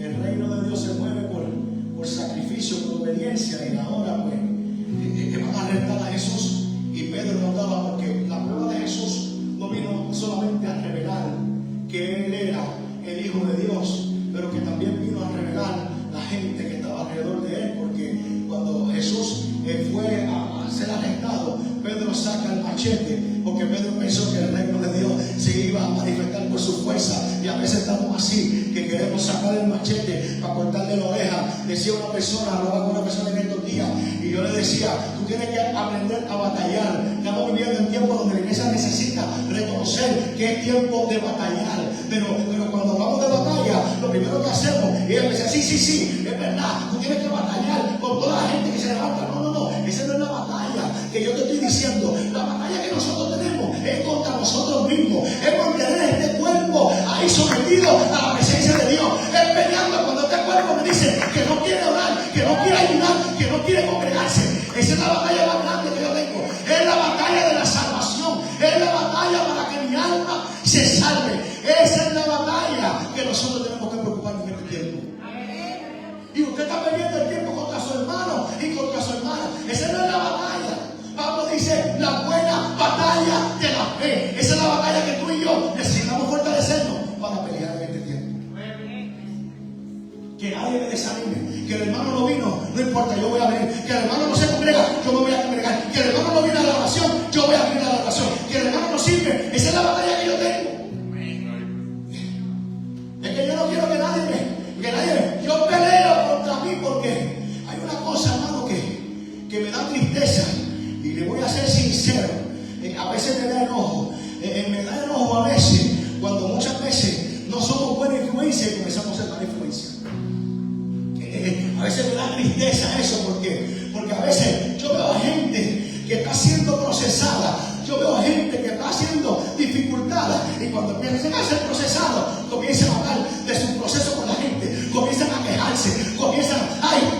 el reino de Dios se mueve por sacrificio, por obediencia, y ahora pues que van a arrestar a Jesús. Y Pedro no estaba, porque la prueba de Jesús no vino solamente a revelar que Él era el Hijo de Dios, pero que también vino a revelar la gente que estaba alrededor de Él, porque cuando Jesús fue a ser arrestado, Pedro saca el machete, porque Pedro pensó que el reino de Dios se iba a manifestar por su fuerza. Y a veces estamos así, que queremos sacar el machete para cortarle la oreja. Decía una persona, hablaba con una persona en estos días, y yo le decía, tú tienes que aprender a batallar. Estamos viviendo en tiempos donde la iglesia necesita reconocer que es tiempo de batallar. Pero cuando hablamos de batalla, lo primero que hacemos es decir, sí, es verdad, tú tienes que batallar con toda la gente que se levanta. No, esa no es la batalla que yo te estoy diciendo. La batalla que nosotros tenemos es contra nosotros mismos, es mantener este cuerpo ahí sometido a la presencia de Dios, es peleando cuando este cuerpo me dice que no quiere orar, que no quiere ayudar, que no quiere congregarse. Esa es la batalla más grande que yo tengo, es la batalla de la salvación, es la batalla para que mi alma se salve. Esa es la batalla que nosotros tenemos que preocuparnos en este tiempo. Y usted está perdiendo el tiempo contra su hermano y contra su hermana. Esa no es la batalla. Pablo dice, la buena batalla de la fe. Esa es la batalla que tú y yo necesitamos fortalecernos para pelear en este tiempo. Que nadie me desanime. Que el hermano no vino, no importa, yo voy a venir. Que el hermano no se congrega, yo me voy a congregar. Que el hermano no viene a la oración, yo voy a venir a la oración. Que el hermano no sirve. Esa es la batalla que yo tengo. Es que yo no quiero que nadie yo peleo contra mí, porque hay una cosa, hermano, que me da tristeza, y le voy a ser sincero. A veces me da enojo. Me da enojo a veces cuando muchas veces no somos buena influencia y comenzamos a ser mala influencia. A veces me da tristeza eso, porque a veces yo veo a gente que está siendo procesada, yo veo a gente que está siendo dificultada, y cuando empiezan a ser procesados, comienzan a hablar de su proceso con la gente, comienzan a quejarse, comienzan,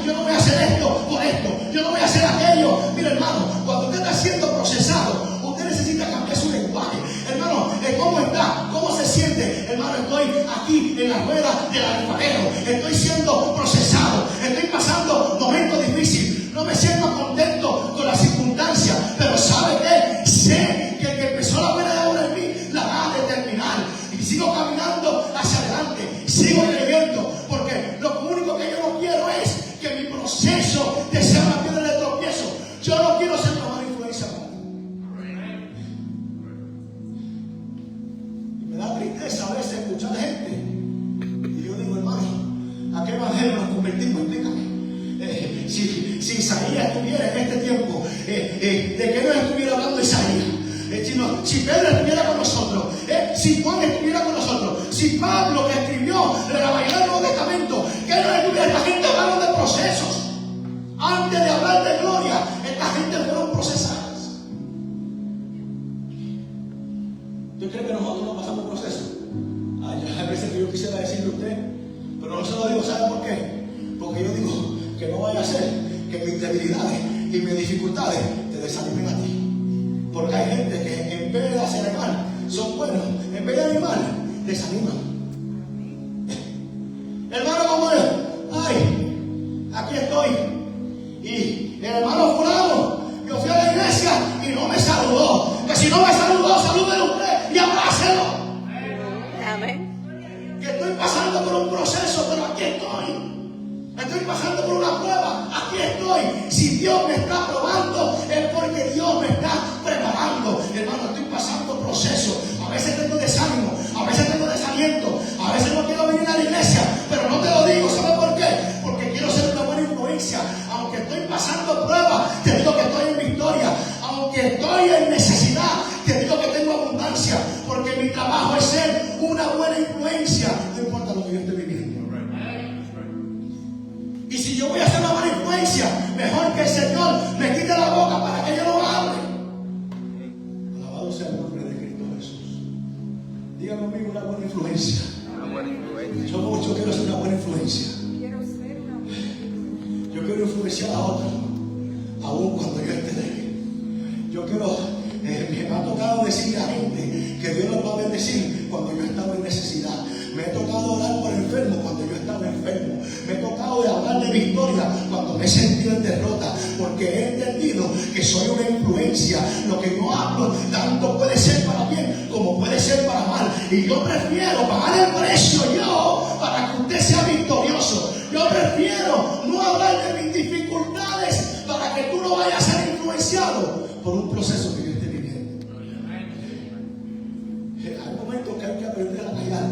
yo no voy a hacer esto por esto, yo no voy a hacer aquello. Mira, hermano, cuando usted está siendo procesado, usted necesita cambiar su lenguaje. Hermano, ¿cómo está? ¿Cómo se siente? Hermano, estoy aquí en la rueda del alfarero, estoy siendo procesado, estoy pasando momentos difíciles, no me siento contento con las circunstancias, pero ¿sabe qué? Sé que el que empezó la buena obra en mí la va a determinar, y sigo caminando hacia adelante, sigo creyendo, porque lo único que yo no quiero es que mi proceso te sea una piedra de tropiezo. Yo no quiero ser una mala influencia para ti. Y me da tristeza a veces escuchar gente, y yo digo, hermano, ¿a qué evangelio nos convertimos? Explícame. Si Isaías estuviera en este tiempo, ¿de qué nos estuviera hablando Isaías? Si Pedro estuviera con nosotros, si Juan estuviera con nosotros, si Pablo, que escribió la mayoría del Nuevo Testamento, que no estuviera, esta gente hablaron de procesos. Antes de hablar de gloria, esta gente fueron mis debilidades y mis dificultades te desanimen a ti. Porque hay gente que en vez de hacer el mal, son buenos. En vez de animar, desaniman. Hermano, como es, ay, aquí estoy. Y el hermano fulano, yo fui a la iglesia y no me saludó. Que si no me saludó, salúdele usted y abrácelo. Amén. Que estoy pasando por un proceso, pero aquí estoy. Estoy pasando por una prueba, aquí estoy. Si Dios me está probando, es porque Dios me está preparando. Hermano, estoy pasando procesos. A veces tengo desánimo, a veces tengo desaliento, a veces no quiero venir a la iglesia, pero no te lo digo, ¿sabes por qué? Porque quiero ser una buena influencia. Aunque estoy pasando pruebas, te digo que estoy en victoria. Aunque estoy en necesidad, te digo que tengo abundancia. Porque mi trabajo es ser una buena influencia. No importa lo que yo esté viviendo. Y si yo voy a ser una buena influencia, mejor que el Señor me quite la boca para que yo no hable. Alabado sea el nombre de Cristo Jesús. Diga conmigo, una buena influencia. Yo quiero ser una buena influencia. Yo quiero influenciar a otros, aún cuando yo esté débil. Yo quiero, me ha tocado decirle a gente que Dios los va a bendecir cuando yo estaba en necesidad. Me he tocado orar por enfermos cuando yo estaba enfermo. Me he tocado de hablar de victoria cuando me he sentido en derrota. Porque he entendido que soy una influencia. Lo que yo hablo, tanto puede ser para bien como puede ser para mal. Y yo prefiero pagar el precio yo para que usted sea victorioso. Yo prefiero no hablar de mis dificultades para que tú no vayas a ser influenciado por un proceso que yo esté viviendo. Hay momentos que hay que aprender a callar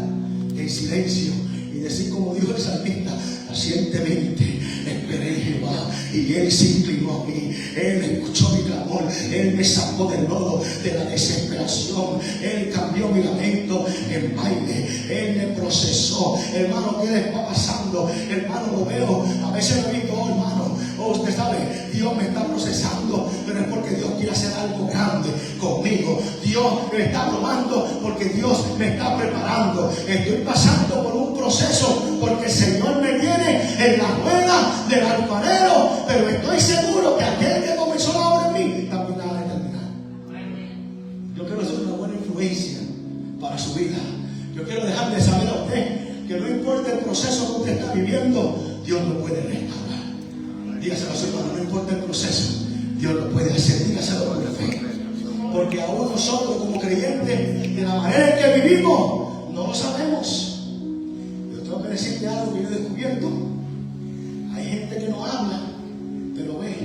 en silencio y decir como dijo el salmista: pacientemente esperé en Jehová y Él se inclinó a mí. Él escuchó mi clamor, Él me sacó del lodo de la desesperación, Él cambió mi lamento en baile, Él me procesó. Hermano, ¿qué le está pasando? Hermano, lo veo, a veces lo digo, oh hermano, oh, usted sabe, Dios me está procesando, pero es porque Dios quiere hacer algo grande conmigo. Dios me está probando porque Dios me está preparando. Estoy pasando por un proceso porque el Señor me tiene en la rueda del alfarero, pero estoy seguro que aquel que comenzó la obra en mí también la va a terminar. Yo quiero ser una buena influencia para su vida. Yo quiero dejarle saber a usted que no importa el proceso que usted está viviendo, Dios lo puede restaurar. Dígaselo a su hermano, no importa el proceso, Dios lo puede hacer. Dígaselo con fe. Porque aún nosotros como creyentes, de la manera en que vivimos, no lo sabemos. Yo tengo que decirte algo que yo he descubierto. Hay gente que no habla, pero ve.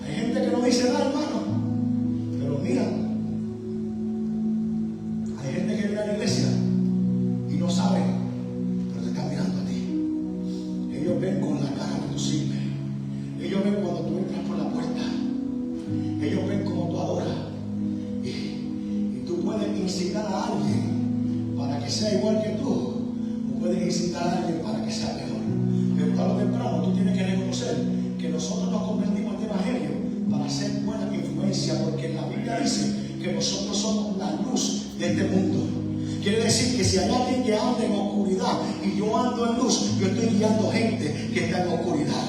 Hay gente que no dice nada, hermano, pero mira. Hay gente que viene a la iglesia y no sabe, pero te está mirando a ti. Ellos ven con la cara que tú sirves. Ellos ven cuando tú entras por la puerta. Ellos ven como tú adoras. Y tú puedes incitar a alguien para que sea igual que tú, o puedes incitar a alguien para que sea mejor. Pero tarde o temprano tú tienes que reconocer que nosotros nos convertimos en evangelio para ser buena influencia, porque la Biblia dice que nosotros somos la luz de este mundo. Quiere decir que si hay alguien que anda en oscuridad y yo ando en luz, yo estoy guiando gente que está en oscuridad.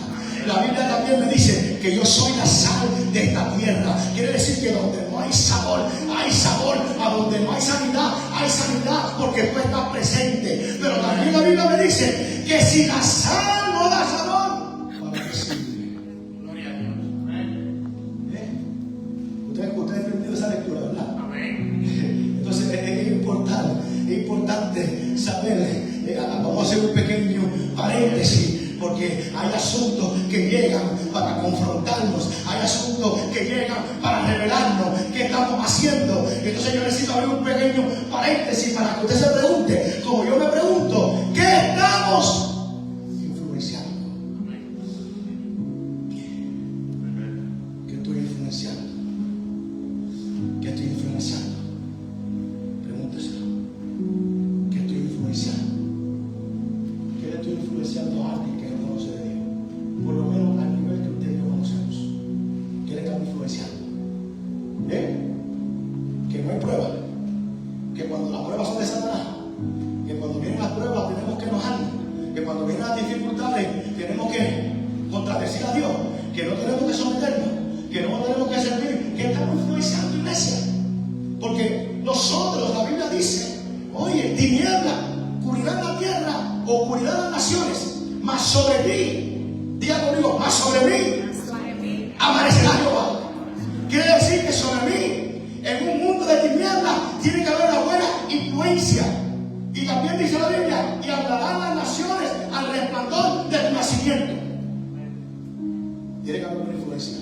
La Biblia también me dice que yo soy la sal de esta tierra. Quiere decir que donde no hay sabor, hay sabor. A donde no hay sanidad porque tú estás presente. Pero también la Biblia me dice que si la sal no da sabor, ¿para qué sirve? Gloria a Dios. Ustedes han entendido esa lectura, ¿verdad? Amén. Entonces es importante saber. Vamos a hacer un pequeño paréntesis. Porque hay asuntos que llegan para confrontarnos, hay asuntos que llegan para revelarnos qué estamos haciendo. Entonces yo necesito abrir un pequeño paréntesis para que usted se pregunte, como yo me pregunto, ¿qué estamos influenciando? ¿Qué estoy influenciando? ¿Qué estoy influenciando? Pregúnteselo. ¿Qué estoy influenciando? ¿Qué le estoy influenciando a alguien que no conoce de Dios? Por lo menos al nivel que usted y yo conocemos. ¿Qué le estamos influenciando? Que no hay prueba. Que cuando las pruebas son de Satanás. Que cuando vienen las pruebas tenemos que enojarnos. Que cuando vienen las dificultades tenemos que contradecir a Dios, que no tenemos que someternos, que no tenemos que servir, que estamos influenciando iglesia. Porque nosotros, la Biblia dice, oye, tiniebla cubrirán la tierra o cubrirán las naciones, mas sobre mí, diga conmigo, mas sobre mí amanecerá Jehová. Quiere decir que sobre mí, en un mundo de tinieblas, tiene que haber una buena influencia. Y también dice la Biblia, y hablarán las naciones al resplandor de tu nacimiento. Tiene que haber una influencia.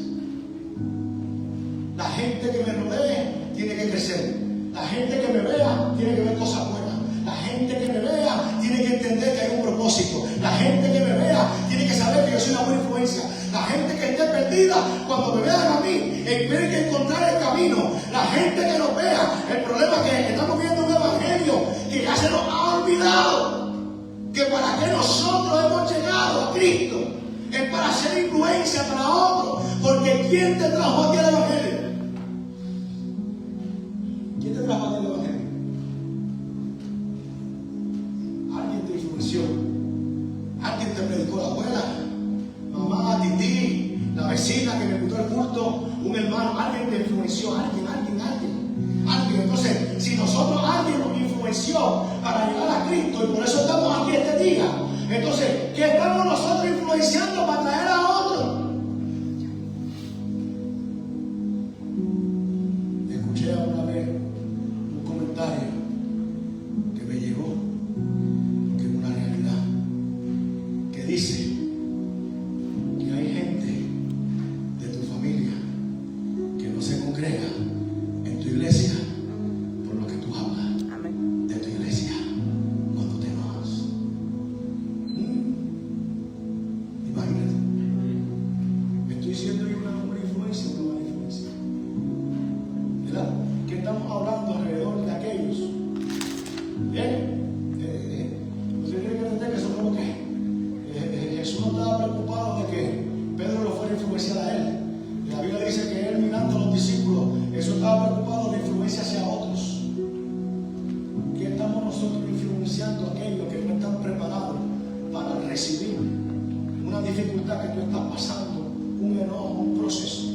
La gente que me rodee tiene que crecer. La gente que me vea tiene que ver cosas buenas. La gente que me vea tiene que entender que hay un propósito. La gente que me vea tiene que saber que yo soy una buena influencia. La gente que esté perdida, cuando me vean a mí, tiene que encontrar el camino. La gente que nos vea, el problema es que estamos viendo un evangelio que ya se nos ha olvidado. Que para qué nosotros hemos llegado a Cristo es para hacer influencia para otros. Porque ¿quién te trajo aquí al evangelio? ¿Quién te trajo aquí al evangelio? Alguien te influenció. Alguien te predicó, la abuela, mamá, tití, la vecina que me invitó al culto, un hermano, alguien te influenció, alguien. Entonces, si nosotros, alguien nos influenció para llegar a Cristo y por eso estamos aquí este día, entonces, ¿qué estamos nosotros influenciando para traer a otros? Escuché una vez un comentario que me llegó, que es una realidad, que dice que hay gente de tu familia que no se congrega en tu iglesia por lo que tú hablas. Amén. De tu iglesia cuando te enojas. Imagínate. Estoy siendo yo una buena influencia o una mala influencia. ¿Verdad? ¿Qué estamos hablando alrededor de aquellos? Bien. Usted tiene que entender que eso como que Jesús no estaba preocupado de que Pedro lo fuera a influenciar a él. La Biblia dice que él mirando a los discípulos, Jesús estaba preocupado de influencia hacia otros. ¿Qué estamos nosotros influenciando a aquellos que no están preparados para recibir una dificultad que tú estás pasando, un enojo, un proceso?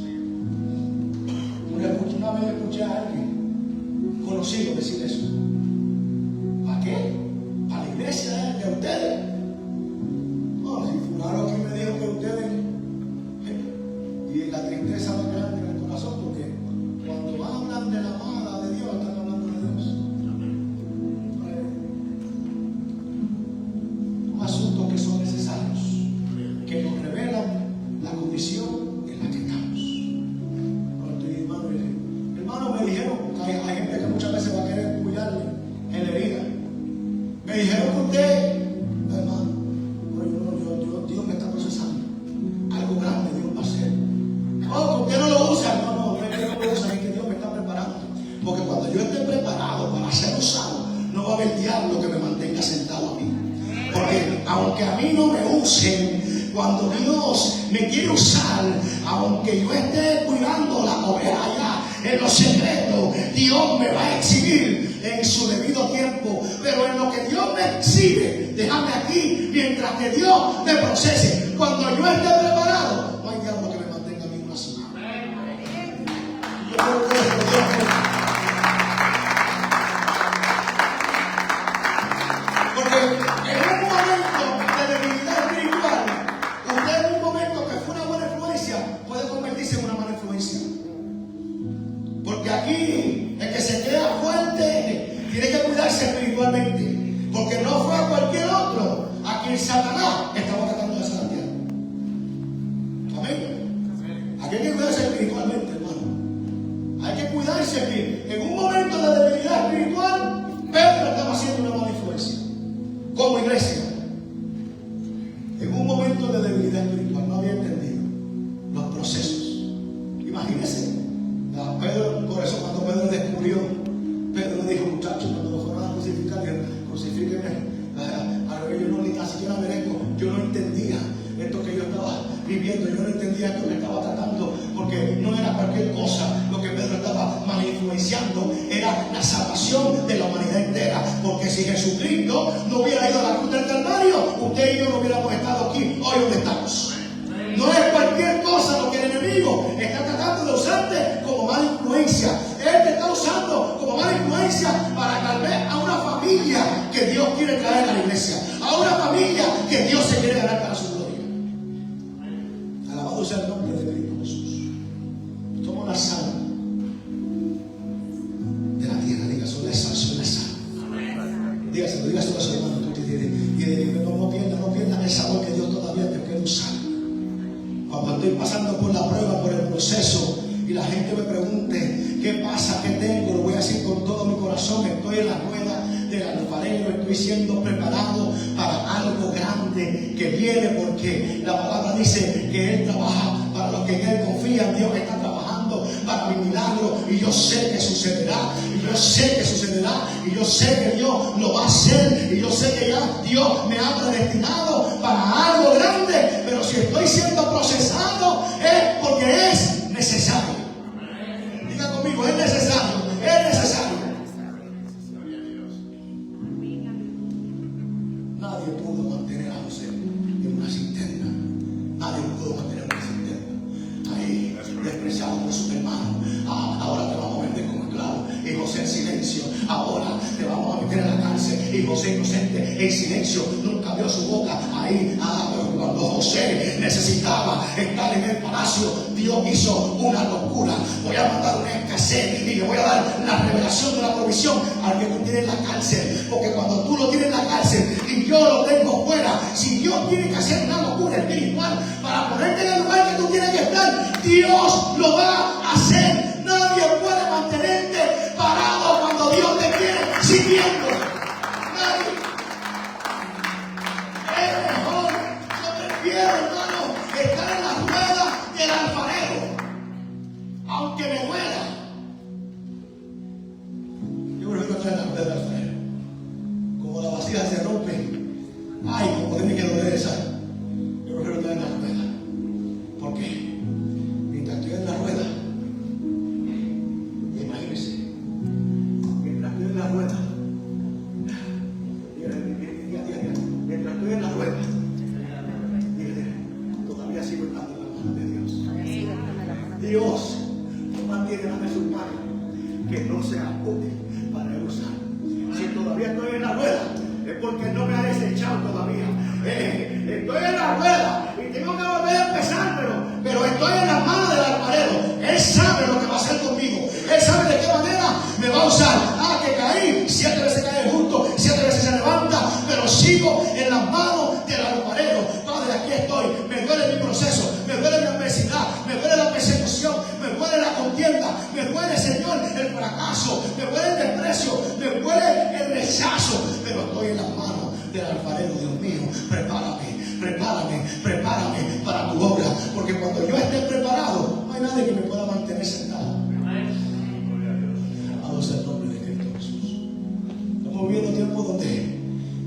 Una vez escuché a alguien conocido decir eso. ¿Para qué? ¿Para la iglesia de ustedes? No, si fulano aquí me dijo que ustedes... Y la tristeza va grande en el corazón porque cuando hablan de la amada de Dios, están hablando de Dios. Asuntos que son necesarios, que nos revelan la condición en la que estamos. Hermano, me dijeron que hay gente que muchas veces va a querer cuidarle en la herida. Me dijeron que usted, hermano, Dios me está procesando. Algo grande Dios va a hacer. No, ¿por qué no lo usa? No es que no lo usa, es que Dios me está preparando. Porque cuando yo esté preparado para ser usado, no va a haber diablo que me mantenga sentado a mí. Porque aunque a mí no me usen, cuando Dios me quiere usar, aunque yo esté cuidando la oveja allá en los secretos, Dios me va a exhibir en su debido tiempo. Pero en lo que Dios me exhibe, déjame aquí mientras que Dios me procese. Cuando yo esté preparado, no hay diablo que me mantenga a mí una semana. Yo creo que esto, Dios, porque en un momento de debilidad espiritual, usted en un momento que fue una buena influencia puede convertirse en una mala influencia. Porque aquí el que se queda fuerte tiene que cuidarse espiritualmente, porque no fue a cualquier otro a quien Satanás estaba tratando de zarandear. Amén. Aquí hay que cuidarse espiritualmente, hermano. Hay que cuidarse que en un momento de debilidad espiritual Pedro estaba haciendo una mala influencia como iglesia. En un momento de debilidad espiritual no había entendido los procesos. Imagínense, Pedro, por eso cuando Pedro descubrió, Pedro le dijo, muchachos, cuando lo fueron a crucificar, crucifíquenme. A ver, yo no ni siquiera merezco, yo no entendía esto que yo estaba viviendo, yo no entendía esto que estaba tratando, porque no era cualquier cosa lo que Pedro estaba mal influenciando, era la salvación de la humanidad entera. Porque si Jesucristo no hubiera ido a la cruz del Calvario, usted y yo no hubiéramos estado aquí hoy donde estamos. no pierdas el sabor que Dios todavía te puede usar. Cuando estoy pasando por la prueba, por el proceso, y la gente me pregunte qué pasa, qué tengo, lo voy a decir con todo mi corazón: estoy en la rueda del alfarero, estoy siendo preparado para algo grande que viene, porque la palabra dice que Él trabaja para los que en Él confían. Dios está trabajando para mi milagro, y yo sé que sucederá, y yo sé que sucederá, y yo sé que Dios lo va a hacer, y yo sé que ya Dios me ha predestinado para algo grande. Pero si estoy siendo procesado, es porque es necesario. Diga conmigo: es necesario, es necesario. Nadie pudo mantener a José en una cisterna. Nadie pudo mantener una cisterna ahí, despreciado por sus hermanos. Ahora te vamos a vender como esclavo. Y José en silencio. Ahora te vamos a meter en la cárcel. Y José inocente en silencio. Nunca abrió su boca ahí. Pero cuando José necesitaba estar en el palacio, Dios hizo una locura. Voy a mandar una escasez y le voy a dar la revelación de la provisión al que tú tienes en la cárcel. Porque cuando tú lo tienes en la cárcel y yo lo tengo fuera, si Dios tiene que hacer una locura espiritual para ponerte en el lugar que tú tienes que estar, Dios lo va a hacer. Nadie puede mantenerte parado cuando Dios te quiere sirviendo. Nadie. Es mejor, yo prefiero, hermano, estar en la rueda del alfarero, aunque me duela. Yo prefiero estar en la rueda del alfarero. Como la vasija se rompe, ay, como tiene que doler esa. Yo prefiero estar en la rueda. ¿Por qué? Mientras estoy en la rueda, imagínense, mientras estoy en la rueda, mientras estoy en la rueda, todavía sigo estando en la mano de Dios. Dios no mantiene en su mano que no sea útil para él usar. Si todavía estoy en la rueda, es porque no me ha desechado todavía. Estoy en la rueda y tengo que volver a empezar, pero estoy en la mano del alfarero. Él sabe lo que va a hacer conmigo. Él sabe de qué manera me va a usar. Que caí, 7 veces cae el justo, 7 veces se levanta, pero sigo en las manos del alfarero. Padre, aquí estoy. Me duele mi proceso, me duele mi adversidad, me duele la persecución, me duele la contienda, me duele, Señor, el fracaso, me duele el desprecio, me duele el rechazo, pero estoy en las manos del alfarero. Dios mío, prepárame para tu obra, porque cuando yo esté preparado, no hay nadie que me pueda mantener sentado. Alabado sea el nombre de Cristo Jesús. Estamos viviendo tiempos donde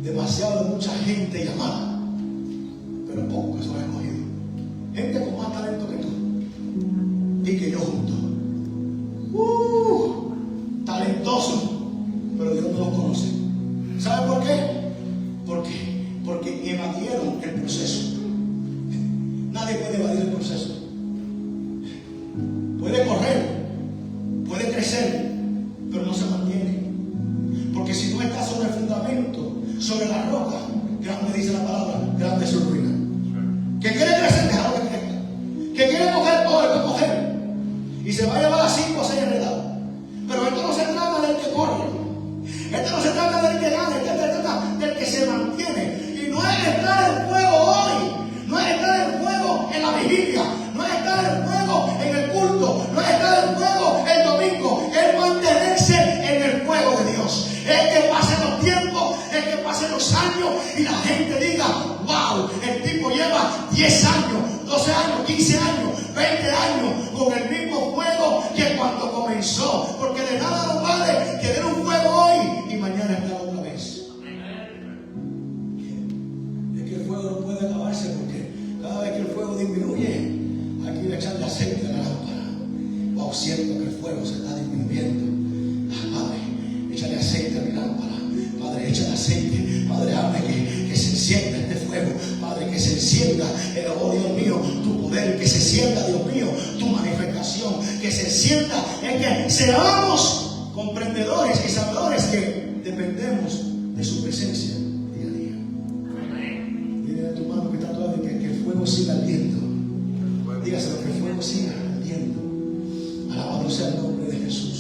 demasiado de mucha gente llamada, pero pocos son escogidos. Gente con más talento que tú y que yo juntos. Talentosos, pero Dios no los conoce. ¿Sabe por qué? Porque evadieron el proceso. Nadie puede evadir el proceso. Puede correr, puede crecer, pero no se mantiene. Porque si no está sobre el fundamento, sobre la roca, grande dice la palabra, grande es su ruina. Que quiere crecer, déjalo que crezca. Que quiere coger, coger. Y se va a llevar a 5 o 6 enredados. Pero esto no se trata del que corre. Esto no se trata del que gana. Esto se trata del que se mantiene. Y no es estar en fuego hoy. No es estar en fuego en la vigilia. No es estar en fuego en el culto. No es estar en fuego el domingo. Es mantenerse en el fuego de Dios. Es que pasen los tiempos, es que pasen los años y la gente diga: wow, el tipo lleva 10 años, 12 años, 15 años, 20 años con el mismo fuego que cuando comenzó. Porque de nada nos vale tener un fuego hoy y mañana estar otra vez. Es que el fuego no puede acabarse, porque cada vez que el fuego disminuye, hay que echarle aceite a la lámpara. Wow, siento que el fuego se está disminuyendo. Padre, échale aceite a mi lámpara. Padre, échale aceite. Padre, hazme que se encienda este fuego. Padre, que se encienda, oh Dios mío, tu poder. Que se encienda, Dios mío, tu manifestación. Que se encienda en que seamos comprendedores y sabedores que dependemos de su presencia día a día. Dile a tu mano que está todavía que el fuego siga ardiendo. Dígaselo, que el fuego siga ardiendo. Alabado sea el nombre de Jesús.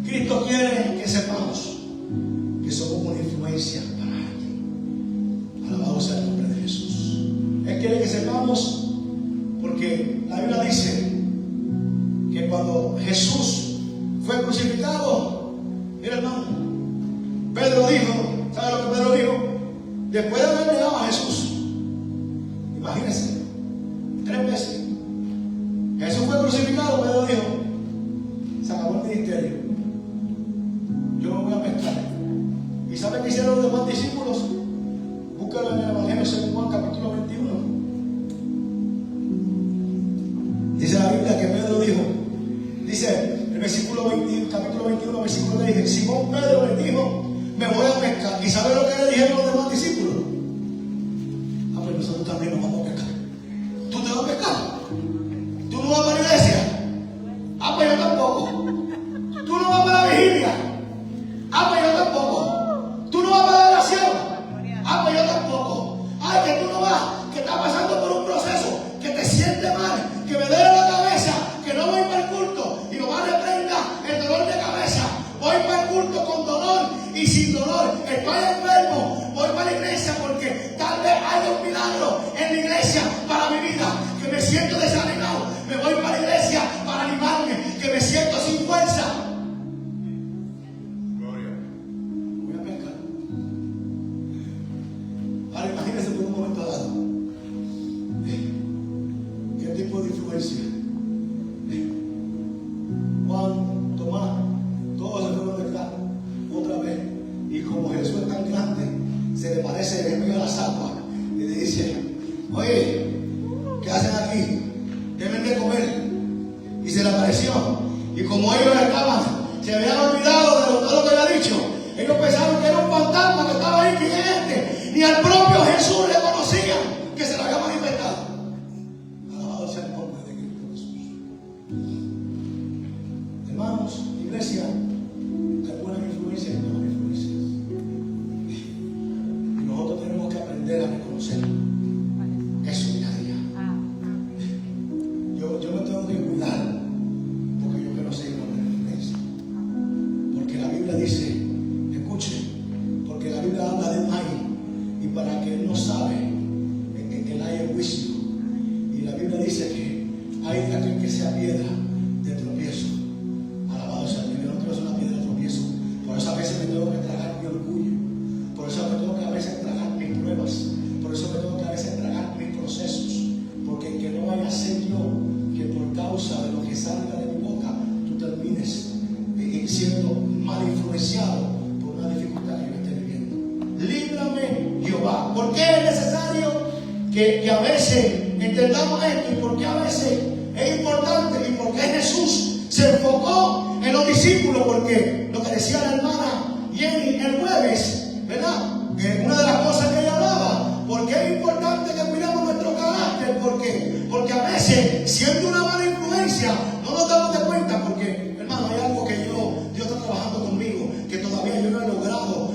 Cristo quiere que sepamos que somos una influencia para Él. Jesús fue crucificado, mira hermano, Pedro dijo, ¿sabe lo que Pedro dijo? Después de haber negado a Jesús, imagínense, 3 veces. Jesús fue crucificado, Pedro dijo, se acabó el ministerio, yo me voy a pescar. ¿Y sabe qué hicieron los demás discípulos? Búscalo en el Evangelio según Juan capítulo 21. Dice la Biblia que Pedro dijo, dice el versículo 20, capítulo 21, versículo 10, Simón Pedro le dijo, me voy a pescar. ¿Y sabe lo que le dijeron los demás discípulos? Ah, pues nosotros también nos vamos a pescar. ¿Tú te vas a pescar? ¿Tú no vas para la iglesia? Ah, pues yo tampoco. ¿Tú no vas para la vigilia? Ah, pues yo tampoco. ¿Tú no vas para la oración? Ah, pues yo tampoco. Ay, que tú no vas, que estás pasando por un proceso, que te sientes mal, que me duele la cabeza, que no voy para el culto. Y no va a reprenda el dolor de cabeza. Voy para el culto con dolor y sin dolor. Estoy enfermo. Voy para la iglesia porque tal vez haya un milagro en la iglesia para mi vida. Que me siento desanimado. Me voy para la iglesia para animarme. Que me siento sin fuerza. Gloria. Voy a pescar. Ahora imagínense por un momento dado. ¿Qué tipo de influencia? Juan, Tomás, todos se fueron pescar otra vez. Y como Jesús es tan grande, se le parece en medio de las aguas y le dice, oye, ¿qué hacen aquí? Deben de comer. Y se le apareció. Y como ellos estaban, se habían olvidado de todo lo que había dicho. Ellos pensaron que era un fantasma que estaba ahí, ¿quién es este? Ni al propio Jesús le conocían que se lo había manifestado. Alabado sea el nombre de Cristo Jesús. Hermanos, iglesia, hay buenas influencias y malas influencias. Y nosotros tenemos que aprender a reconocer eso día a día. Yo me tengo que cuidar porque yo quiero seguir una buena influencia. Porque la Biblia dice, escuchen, porque la Biblia habla del hay, y para que él no sabe en que hay el juicio. Y la Biblia dice que hay aquel que sea piedra de tropiezo. Alabado sea el Señor. Yo no quiero ser una piedra de tropiezo. Por eso a veces me tengo que tragar mi orgullo. Por eso me tengo que a veces tragar mis pruebas. Por eso me tengo que a veces tragar mis procesos. Porque que no vaya a ser yo que por causa de lo que salga de mi boca tú termines siendo mal influenciado por una dificultad que yo esté viviendo. Líbrame, Jehová. ¿Por qué es necesario que a veces entendamos esto? ¿Y por qué a veces es importante? ¿Y por qué Jesús se enfocó en los discípulos? Porque lo que decía la hermana Jenny el jueves, ¿verdad? Una de las cosas que ella hablaba, porque es importante que cuidemos nuestro carácter, porque a veces, siendo una mala influencia, no nos damos de cuenta, porque, hermano, hay algo que Dios está trabajando conmigo, que todavía yo no he logrado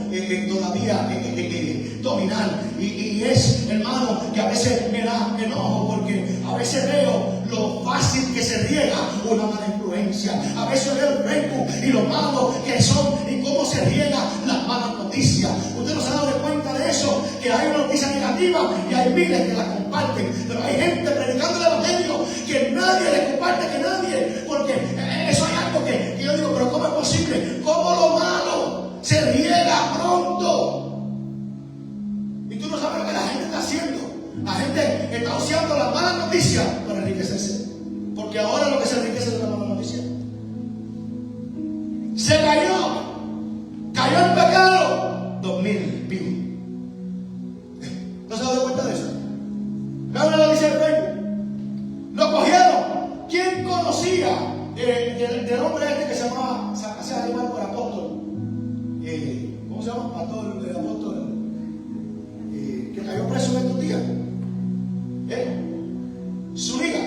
dominar, y es, hermano, que a veces me da enojo, porque a veces veo lo fácil que se riega una mala influencia. A veces veo el Facebook y lo malo que son y cómo se riega las malas noticias. Usted no se ha dado cuenta de eso, que hay una noticia negativa y hay miles que la comparten, pero hay gente predicando el evangelio que nadie le comparte, que nadie, porque eso hay algo que yo digo, pero ¿cómo es posible? ¿Cómo lo malo se riega pronto? Y tú no sabes lo que la gente está haciendo. La gente está usando las malas noticias para enriquecerse. Porque ahora lo que se enriquece es la mala noticia. Se cayó en pecado, 2000 vivos. ¿No se ha dado cuenta de eso? Vean una noticia del Facebook. Lo cogieron. ¿Quién conocía del hombre este que se llamaba, se hacía llamar por apóstol? ¿Cómo se llama? Pastor del apóstol. Que cayó preso en estos días. Zúñiga.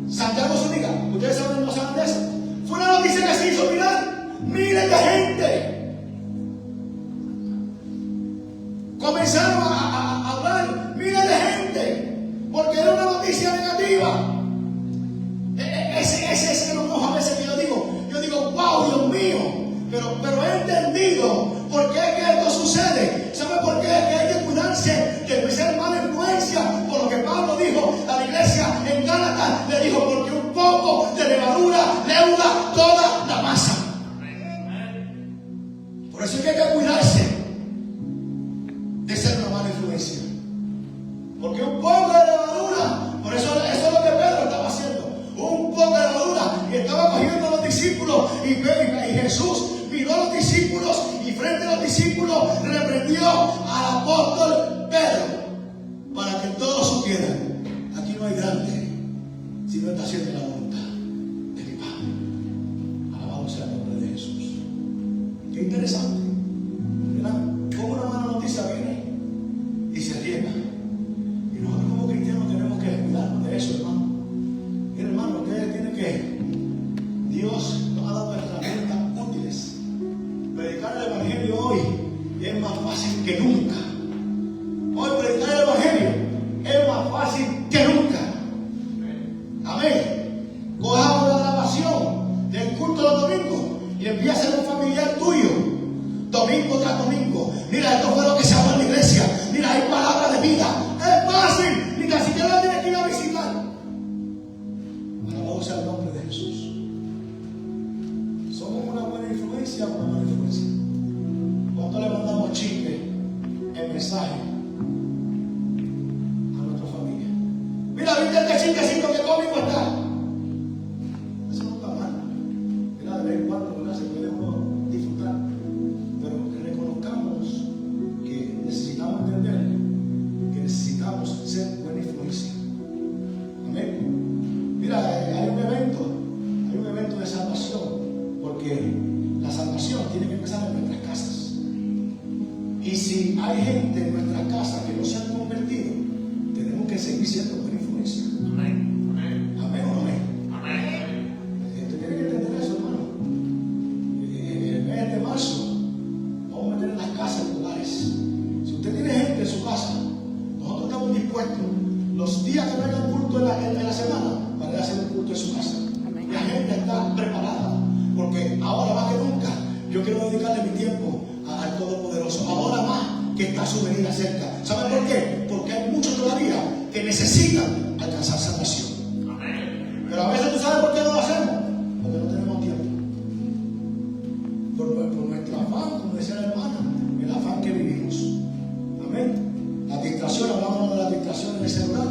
Santiago Zúñiga. Ustedes saben, no saben de eso. Fue una noticia que se hizo viral. Miles de gente comenzaron a hablar, miles de gente, porque era una noticia negativa. Ese es el enojo a veces que yo digo, wow, Dios mío, pero he entendido por qué es que esto sucede. ¿Sabe por qué? Es que hay que cuidarse de ser mala influencia, por lo que Pablo dijo a la iglesia en Gálatas, le dijo, porque un poco de levadura influencia. Porque un poco de levadura, por eso es lo que Pedro estaba haciendo. Un poco de levadura, y estaba cogiendo a los discípulos, y Jesús miró a los discípulos, y frente a los discípulos reprendió al apóstol Pedro, para que todos supieran: aquí no hay grande si no está haciendo la voluntad de mi Padre. Alabado sea el nombre de Jesús. Qué interesante, ¿verdad? Como una mala noticia viene y se riega. Y nosotros como cristianos tenemos que cuidarnos de eso, hermano. Mira, hermano, ustedes tienen que... Dios nos ha dado herramientas útiles. Predicar el Evangelio hoy es más fácil que nunca. Hoy predicar el Evangelio es más fácil que nunca. Amén. Coja una grabación del culto de los domingos y empieza a un familiar tuyo, domingo tras domingo. Mira, esto fue lo que se habló en la iglesia. Mira, hay palabras de vida. Es fácil, ni tan siquiera tienes que ir a visitar. Alabado sea el nombre de Jesús. ¿Somos una buena influencia o una mala influencia? ¿Cuánto le mandamos chisme en mensaje a nuestra familia? Mira, ¿viste este chistecito que cómico está? Eso no está mal. Mira, de vez en cuando, ¿verdad? Se puede uno disfrutar. Pero reconozcamos que necesitamos entender que necesitamos ser buena influencia. Amén. Mira, hay un evento de salvación, porque la salvación tiene que empezar en nuestras casas. Y si hay gente en nuestras casas que no se han convertido, tenemos que seguir siendo buena influencia. Amén. Amén o no amén. Amén. Usted tiene que entender eso, hermano. El mes de marzo vamos a meter en las casas, en lugares. Si usted tiene gente en su casa, nosotros estamos dispuestos los días que venga el culto en la semana para ir a hacer el culto en su casa. Amén. La gente está preparada, porque ahora más que nunca yo quiero dedicarle mi tiempo al Todopoderoso. Ahora más que está su venida cerca. ¿Saben por qué? Porque hay muchos todavía que necesitan alcanzar salvación. Amén. Pero a veces tú sabes por qué no lo hacemos. Porque no tenemos tiempo. Por nuestro afán, como decía la hermana, el afán que vivimos. Amén. La distracción, hablamos de la distracción en el celular.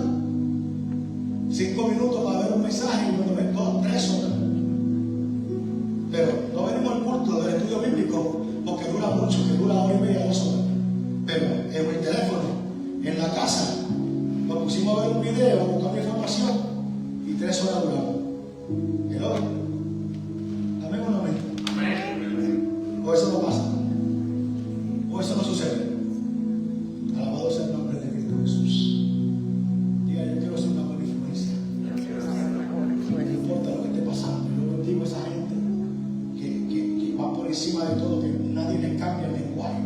5 minutos para ver un mensaje y cuando ven 2, 3 horas. Pero no venimos al culto del estudio bíblico porque dura mucho, que dura 1 hora y media, 2 horas. Pero en el teléfono, en la casa, nos pusimos a ver un video, buscando información y 3 horas duramos. ¿Hello? ¿Amén o no amén? Amén. O eso no pasa. O eso no sucede. Alabado sea el nombre de Cristo Jesús. Diga, yo quiero ser una buena influencia. No importa lo que esté pasando. Yo bendigo a esa gente que va por encima de todo, que nadie les cambia el lenguaje.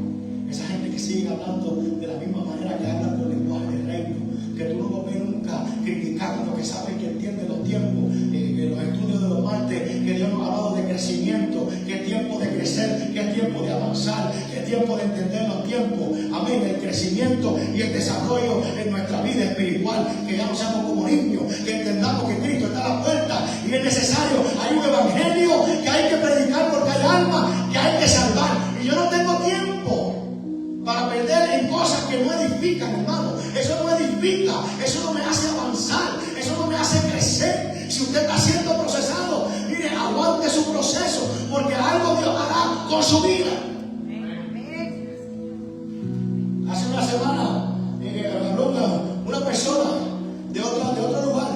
Esa gente que sigue hablando de la misma manera que hablan del lenguaje del reino, que tú no lo ves nunca criticando, que sabe que entiende los tiempos, los estudios de los martes, que Dios nos ha hablado de crecimiento, que es tiempo de crecer, que es tiempo de avanzar, que es tiempo de entender los tiempos, amén, el crecimiento y el desarrollo en nuestra vida espiritual, que ya no seamos como niños, que entendamos que Cristo está a la puerta y es necesario, hay un evangelio que hay que predicar porque hay almas que hay que salvar, y yo no tengo tiempo para perder en cosas que no edifican, hermano. Eso no edifica, eso no me hace avanzar, eso no me hace crecer. Si usted está siendo procesado, mire, aguante su proceso, porque algo Dios hará con su vida. Hace una semana habló una persona de otro lugar.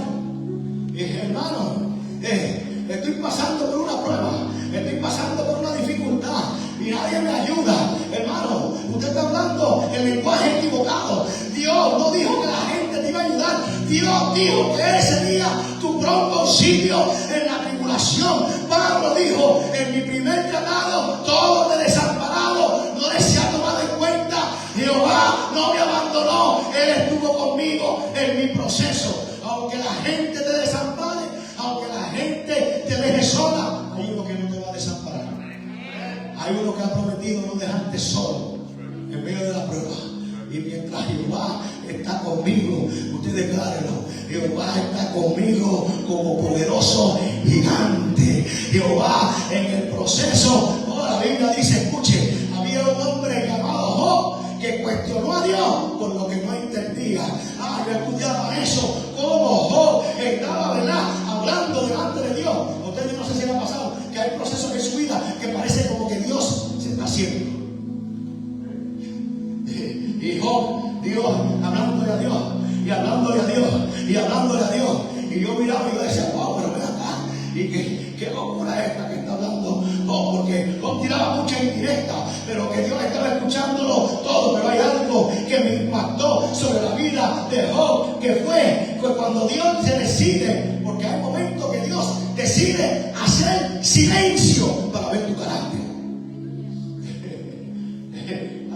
Hermano, estoy pasando por una prueba, estoy pasando por una dificultad y nadie me ayuda. Hermano, usted está hablando el lenguaje equivocado. Dios no dijo que la gente te iba a ayudar. Dios dijo que ese día tu pronto auxilio en la tribulación. Pablo dijo, en mi primer tratado, todo me desamparado, no les ha tomado en cuenta. Jehová no me abandonó, Él estuvo conmigo en mi proceso. Aunque la gente te desampare, aunque la gente te deje sola, hay uno que no te va a desamparar. Hay uno que ha prometido no dejarte solo en medio de la prueba. Y mientras Jehová está conmigo, usted declárelo, Jehová está conmigo como poderoso gigante. Jehová en el proceso, la Biblia dice, escuche, había un hombre llamado Job que cuestionó a Dios por lo que no entendía. Yo estudiaba eso, como Job estaba, ¿verdad?, hablando delante de Dios. A ustedes no sé si les ha pasado que hay procesos en su vida que parece como que Dios se está haciendo. Y Job, Dios, hablándole a Dios, y hablándole a Dios, y hablándole a Dios. Y yo miraba y yo decía, wow, pero ven acá. Y qué locura esta que está hablando Job, porque Job tiraba mucha indirecta, pero que Dios estaba escuchándolo todo. Pero hay algo que me impactó sobre la vida de Job, que fue cuando Dios se decide, porque hay momentos que Dios decide hacer silencio para ver tu carácter.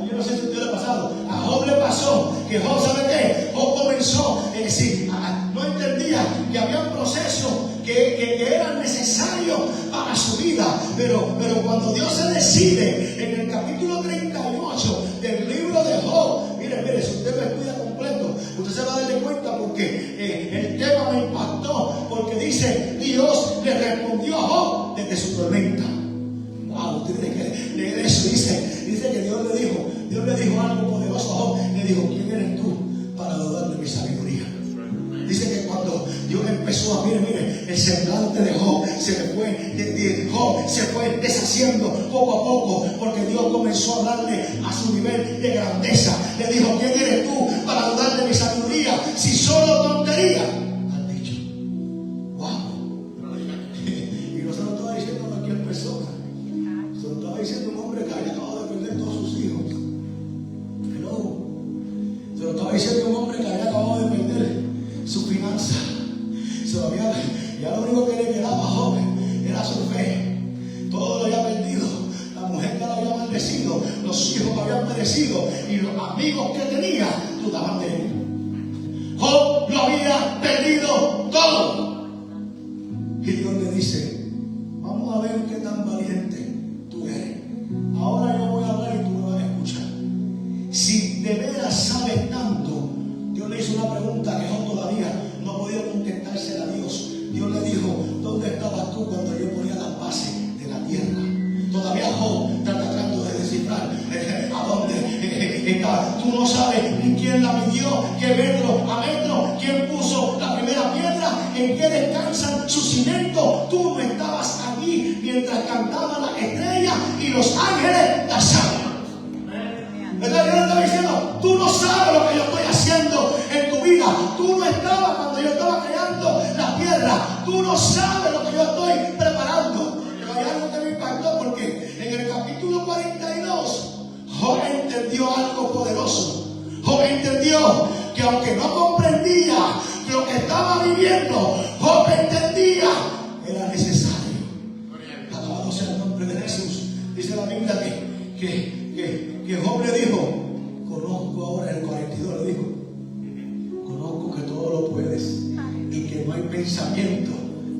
Yo no sé si a usted le ha pasado. A Job le pasó que Job, ¿sabe qué? Job comenzó a decir, no entendía que había un proceso que era necesario para su vida. Pero cuando Dios se decide, en el capítulo 38 del libro de Job, mire, si usted lo estudia completo, usted se va a dar cuenta, porque el tema me impactó, porque dice, Dios le respondió a Job desde su tormenta. Wow, usted tiene que leer eso. Dice que Dios le dijo algo poderoso a Job. Le dijo, ¿quién eres tú para dudar de mi sabiduría? Dice que cuando Dios empezó a mire, el semblante de Job Job se fue deshaciendo poco a poco, porque Dios comenzó a hablarle a su nivel de grandeza. Le dijo, ¿quién eres tú para dudar de mi sabiduría? Si solo tontería has dicho. Wow. Y no se lo estaba diciendo a cualquier persona. Se lo estaba diciendo un hombre que había acabado de perder todos sus hijos. Hello. Se lo estaba diciendo un hombre que había acabado de perder su finanza. Ya lo único que le quedaba a Job era su fe. Todo lo había perdido. La mujer que lo había maldecido, los hijos que habían perecido, y los amigos que tenía dudaban de él. Job lo había perdido todo. Y Dios le dice, vamos a ver qué tan valiente tú eres. Ahora yo voy a hablar y tú me vas a escuchar. Si de veras sabes tanto, Dios le hizo una pregunta que Job todavía no podía contestársela a Dios. Dios le dijo, ¿dónde estabas tú cuando yo ponía las bases de la tierra? Todavía Job está tratando de descifrar a dónde está. Tú no sabes ni quién la midió, qué metro a metro, quién puso la primera piedra, en qué descansan sus cimientos. Tú no estabas allí mientras cantaban las estrellas y los ángeles danzaban. ¿Verdad? Yo le estaba diciendo, tú no sabes lo que yo estoy haciendo en tu vida. Tú no estabas cuando yo estaba creando la piedra. Tú no sabes lo que yo estoy preparando. Pero hay algo que me impactó, porque en el capítulo 42 Job entendió algo poderoso. Job entendió que aunque no comprendía lo que estaba viviendo, Job entendía era necesario. Alabado sea el nombre de Jesús. Dice la Biblia que Job le dijo, conozco ahora, el 42 le dijo, conozco que todo lo puedes y que no hay pensamiento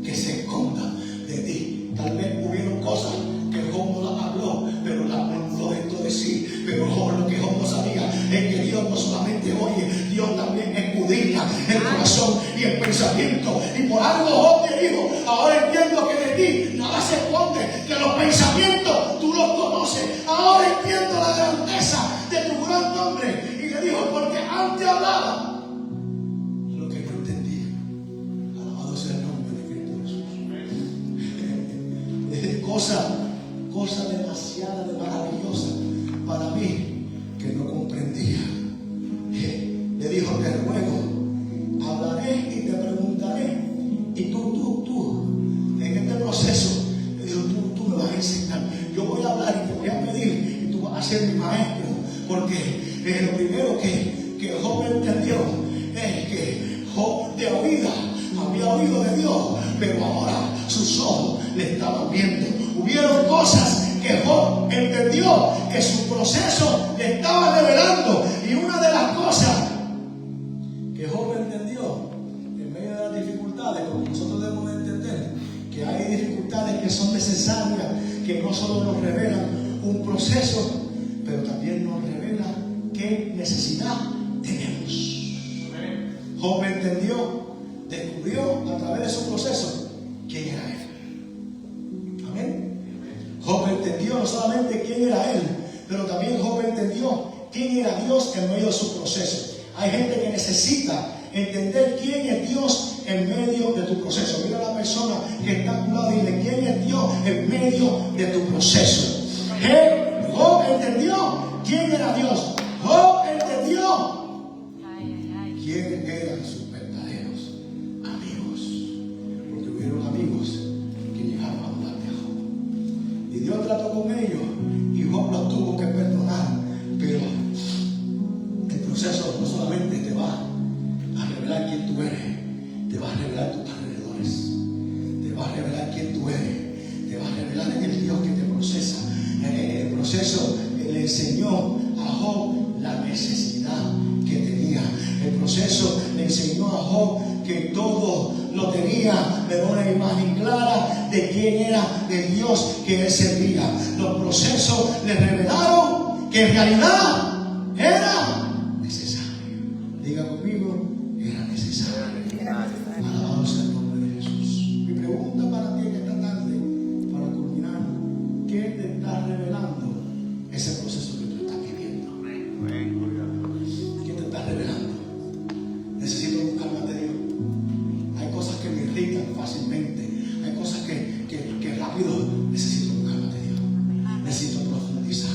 que se esconda de ti. Tal vez hubieron cosas que Job no las habló, pero las mandó dentro de sí. Pero Job, lo que Job no sabía es que Dios no solamente oye, Dios también escudriña el corazón y el pensamiento. Y por algo Job te dijo, ahora entiendo que de ti nada se esconde, que los pensamientos tú los conoces. Ahora entiendo la grandeza de tu gran nombre. Y le dijo, porque antes hablaba lo que no entendía. Alabado sea el nombre de Cristo Jesús. Cosa demasiada maravillosa para mí que no comprendía. Le dijo, te ruego, hablaré y te preguntaré. Y tú, en este proceso, le dijo, tú me vas a enseñar. Yo voy a hablar y te voy a pedir y tú vas a ser mi maestro. Porque lo primero que Job entendió es que Job de oída había oído de Dios, pero ahora sus ojos le estaban viendo. Hubieron cosas que Job entendió que su proceso le estaba revelando. Y una de las cosas que Job entendió en medio de las dificultades, como nosotros debemos de entender que hay dificultades que son necesarias, que no solo nos revelan un proceso, pero también nos revelan qué necesidad tenemos. Job entendió, descubrió a través de su proceso quién era él. Amén. Job entendió no solamente quién era él, pero también Job entendió quién era Dios en medio de su proceso. Hay gente que necesita entender quién es Dios en medio de tu proceso. Mira a la persona que está a tu lado y dile: ¿quién es Dios en medio de tu proceso? Job entendió quién era Dios. Job entendió quién eran sus verdaderos amigos. Porque hubieron amigos que llegaron a dudarte a Job. Y Dios trató con ellos y Job los tuvo que perdonar. Pero el proceso no solamente te va a revelar quién tú eres, te va a revelar tus alrededores, te va a revelar quién tú eres, te va a revelar el Dios que te procesa. El proceso le enseñó a Job la necesidad que tenía. El proceso le enseñó a Job que todo lo tenía, pero una imagen clara de quién era, del Dios que él servía. Los procesos le revelaron que en realidad era necesario. Diga conmigo: era necesario. Alabado sea el nombre de Jesús. Mi pregunta para ti en esta tarde, para culminar: ¿qué te está revelando ese proceso que tú estás viviendo? ¿Qué te está revelando? Necesito buscar más de Dios. Hay cosas que me irritan fácilmente. Hay cosas que rápido necesito buscar más de Dios. Necesito profundizar.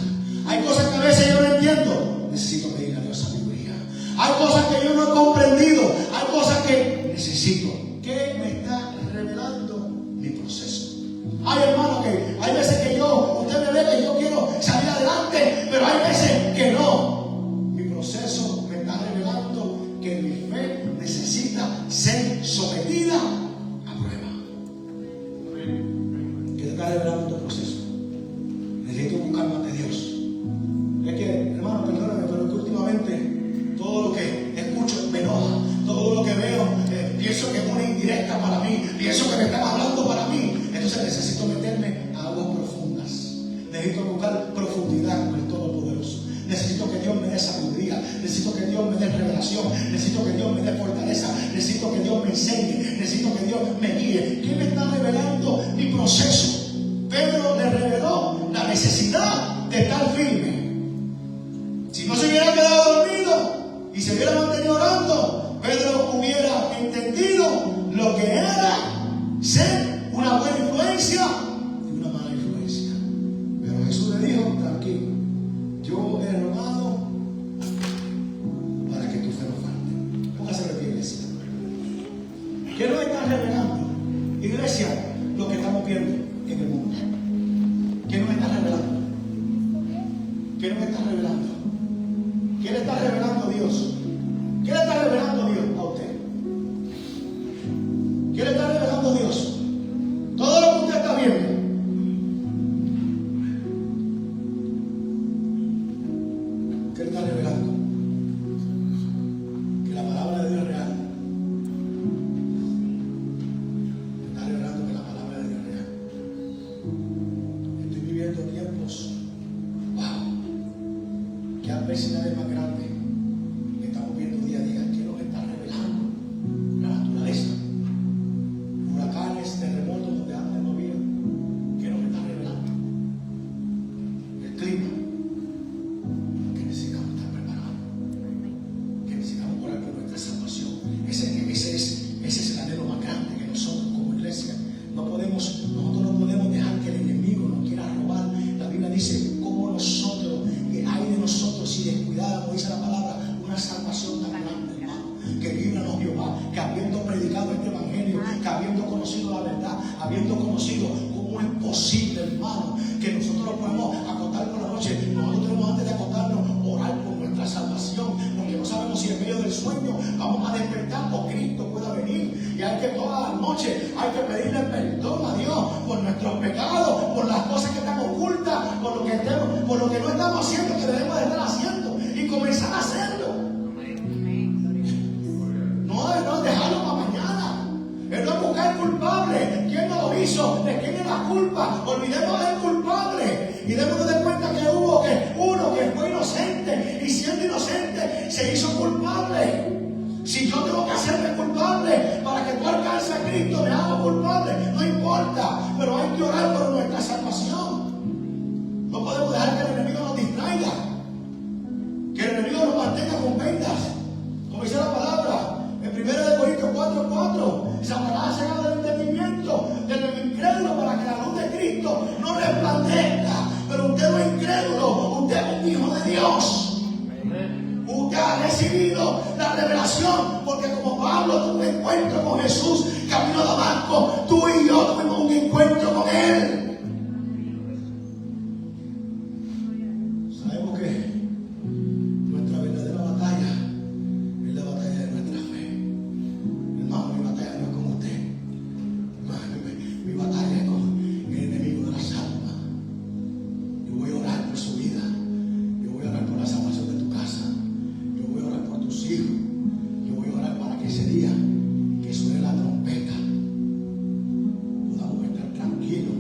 Hay cosas que a veces yo no entiendo. Necesito pedir a Dios sabiduría. Hay cosas que yo no he comprendido. Hay cosas que necesito. ¿Qué me está revelando mi proceso? Hay hermanos que hay veces que usted me ve que yo quiero salir adelante, pero hay veces que no. Mi proceso me está revelando que mi fe necesita ser sometida a prueba. ¿Qué te está revelando tu proceso? Necesito buscar más de Dios. Es que, hermano, perdóname, pero que últimamente todo lo que escucho me enoja. Todo lo que veo, pienso que es una indirecta para mí. Pienso que me están hablando para mí. Entonces necesito meterme a aguas profundas. Necesito buscar profundidad con el Todopoderoso. Necesito que Dios me dé sabiduría. Necesito que Dios me dé revelación. Necesito que Dios me dé fortaleza. Necesito que Dios me enseñe. Necesito que Dios me guíe. ¿Qué me está revelando mi proceso? Pedro le reveló la necesidad de estar firme. Si no se hubiera quedado dormido y se hubiera mantenido orando, Pedro hubiera entendido lo que era ser una buena influencia y una mala influencia. Pero Jesús le dijo: tranquilo, yo he rogado para que tu fe no falte. Póngase de pie, iglesia. ¿Qué nos está revelando, iglesia, lo que estamos viendo en el mundo? ¿Qué nos está revelando? ¿Qué nos está revelando? ¿Qué le está revelando Dios? ¿Qué le está revelando Dios a usted? ¿Qué le está revelando Dios? Todo lo que usted está viendo. ¿Qué le está revelando? Que la palabra de Dios es real. Le está revelando que la palabra de Dios es real. Estoy viviendo tiempos, wow, que adversidades más grandes que estamos viendo día a día. ¿Qué nos está revelando? La naturaleza. Huracanes, terremotos donde antes no había. ¿Qué nos está revelando? El clima. Que necesitamos estar preparados. Que necesitamos orar por nuestra salvación. Ese es el anhelo más grande que nosotros como iglesia. Nosotros no podemos dejar que el enemigo nos quiera robar. La Biblia dice: como nosotros, que hay de nosotros si descuidáramos, dice la palabra, una salvación tan grande, hermano. Que líbranos Jehová, que habiendo predicado este evangelio, que habiendo conocido la verdad, habiendo conocido cómo es posible, hermano, que nosotros nos podemos acostar por la noche. Nosotros tenemos, antes de acostarnos, orar por nuestra salvación, porque no sabemos si en medio del sueño vamos a despertar o Cristo pueda venir. Y hay que toda la noche hay que pedirle perdón a Dios por nuestros pecados, por las cosas que están ocultas, por lo que no estamos haciendo, que debemos de estar haciendo, y comenzar a hacerlo. No es dejarlo para mañana. Es no buscar culpable. ¿Quién no lo hizo? ¿De quién es la culpa? Olvidemos del culpable y démonos de cuenta que hubo uno que fue inocente, y siendo inocente se hizo culpable. Si yo tengo que hacerme culpable para que tú alcances a Cristo, me hago culpable, no importa, pero hay que orar por nuestra salvación. No podemos dejar que el enemigo nos distraiga. con vendas, como dice la palabra en 1 Corintios 4:4. Satanás ha llegado al entendimiento del incrédulo para que la luz de Cristo no resplandezca. Pero usted no es incrédulo, usted es un hijo de Dios. Usted ha recibido la revelación, porque como Pablo tuvo un encuentro con Jesús camino a Damasco, tú y yo tuvimos un encuentro con Él. Sabemos que nuestra verdadera batalla es la batalla de nuestra fe. Hermano, mi batalla no es con usted. Mi batalla es con el enemigo de las almas. Yo voy a orar por su vida. Yo voy a orar por la salvación de tu casa. Yo voy a orar por tus hijos. Yo voy a orar para que ese día que suene la trompeta podamos estar tranquilos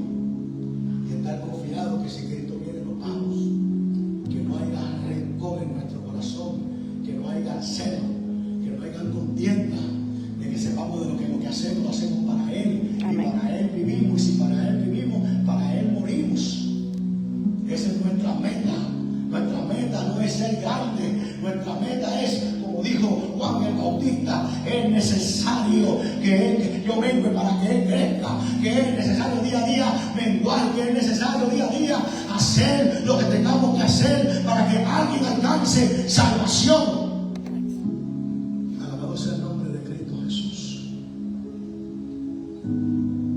y estar confiados que si Cristo viene nos vamos. Que no haya rencor en nuestro corazón, que no haya celo, que no haya contienda, de que sepamos de lo que hacemos, lo hacemos para Él. Amén. Y para Él vivimos, y si para Él vivimos, para Él morimos. Esa es nuestra meta. Nuestra meta no es ser grande, nuestra meta es, como dijo Juan el Bautista, es necesario que yo venga para que Él crezca, que es necesario día a día menguar, que es necesario día a día hacer lo que tengamos que hacer para que alguien alcance salvación. Alabado sea el nombre de Cristo Jesús.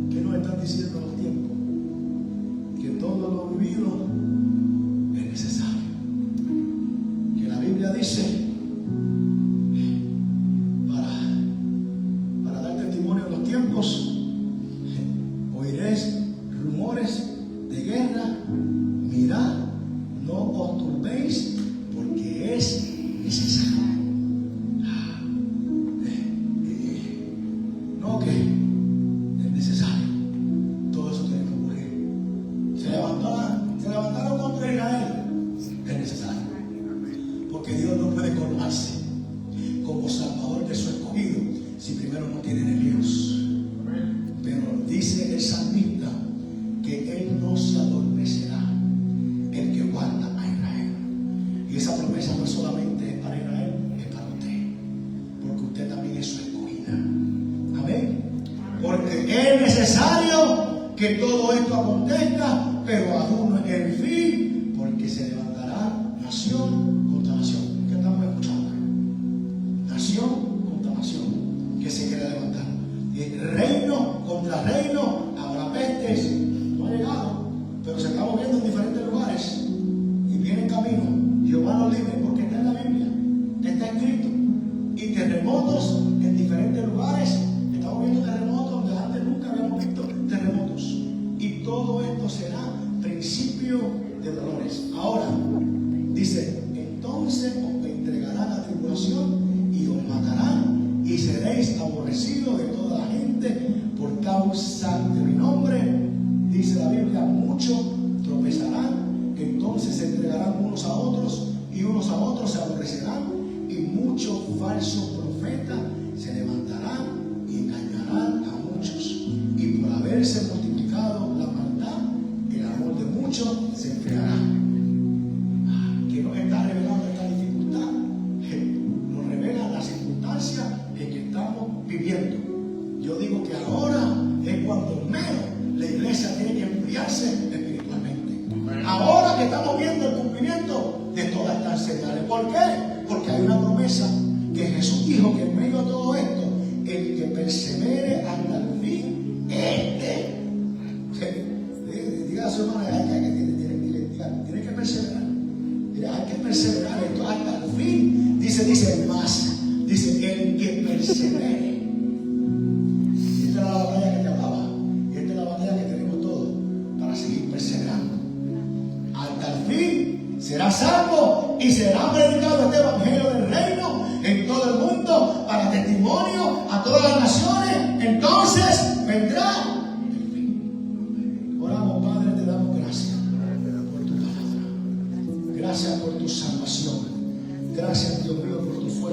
¿Qué nos están diciendo los tiempos? Que todo lo vivido es necesario. Que la Biblia dice para dar testimonio en los tiempos oiréis rumores de guerra, mirad, no os turbéis, porque es necesario. No que es necesario. Todo eso tiene que ocurrir. Se levantaron contra Israel. Es necesario. Porque Dios no puede coronarse como salvador de su escogido si primero no tiene enemigos. Pero dice el salmista que Él no se adormecerá, el que guarda a Israel. Y esa promesa no solamente es para Israel, es para usted, porque usted también es su escogida. Amén. Porque es necesario que todo esto acontezca, pero aún no es el fin, porque se levantará nación contra nación. ¿Qué estamos escuchando? Nación contra nación que se quiere levantar. Y reino contra reino, habrá pestes. No ha llegado, pero se está moviendo en diferentes lugares y viene en camino. Jehová nos libre, porque está en la Biblia, está escrito. Y terremotos en diferentes lugares. Estamos viendo terremotos donde antes nunca habíamos visto terremotos. Y todo esto será principio de dolores. Ahora, dice, entonces os entregarán a tribulación y os matarán y seréis aborrecidos de toda la gente por causa de mi nombre. Dice la Biblia, muchos tropezarán, entonces se entregarán unos a otros y unos a otros se aborrecerán, y muchos falsos profetas se levantarán y engañarán a muchos, y por haberse multiplicado la maldad, el amor de muchos se enfriará. ¿Qué nos está revelando esta dificultad? Nos revela la circunstancia en que estamos viviendo. Yo digo que ahora es cuando menos la iglesia tiene que enfriarse espiritualmente. Ahora que estamos viendo el cumplimiento de todas estas señales. ¿Por qué? Porque hay una promesa que Jesús dijo que en medio de todo esto, el que persevere hasta el fin, diga a su hermano, tiene que perseverar. Hay que perseverar esto hasta el fin. Dice más. Dice el que persevere. Y esta es la batalla que te hablaba. Y esta es la batalla que tenemos todos para seguir perseverando. Hasta el fin será salvo y será predicado este evangelio del reino en todo el mundo para testimonio a todas las naciones. Entonces vendrá. Oramos, Padre, te damos gracias por tu palabra. Gracias por tu salvación. Gracias, Dios mío, por tu fuerza.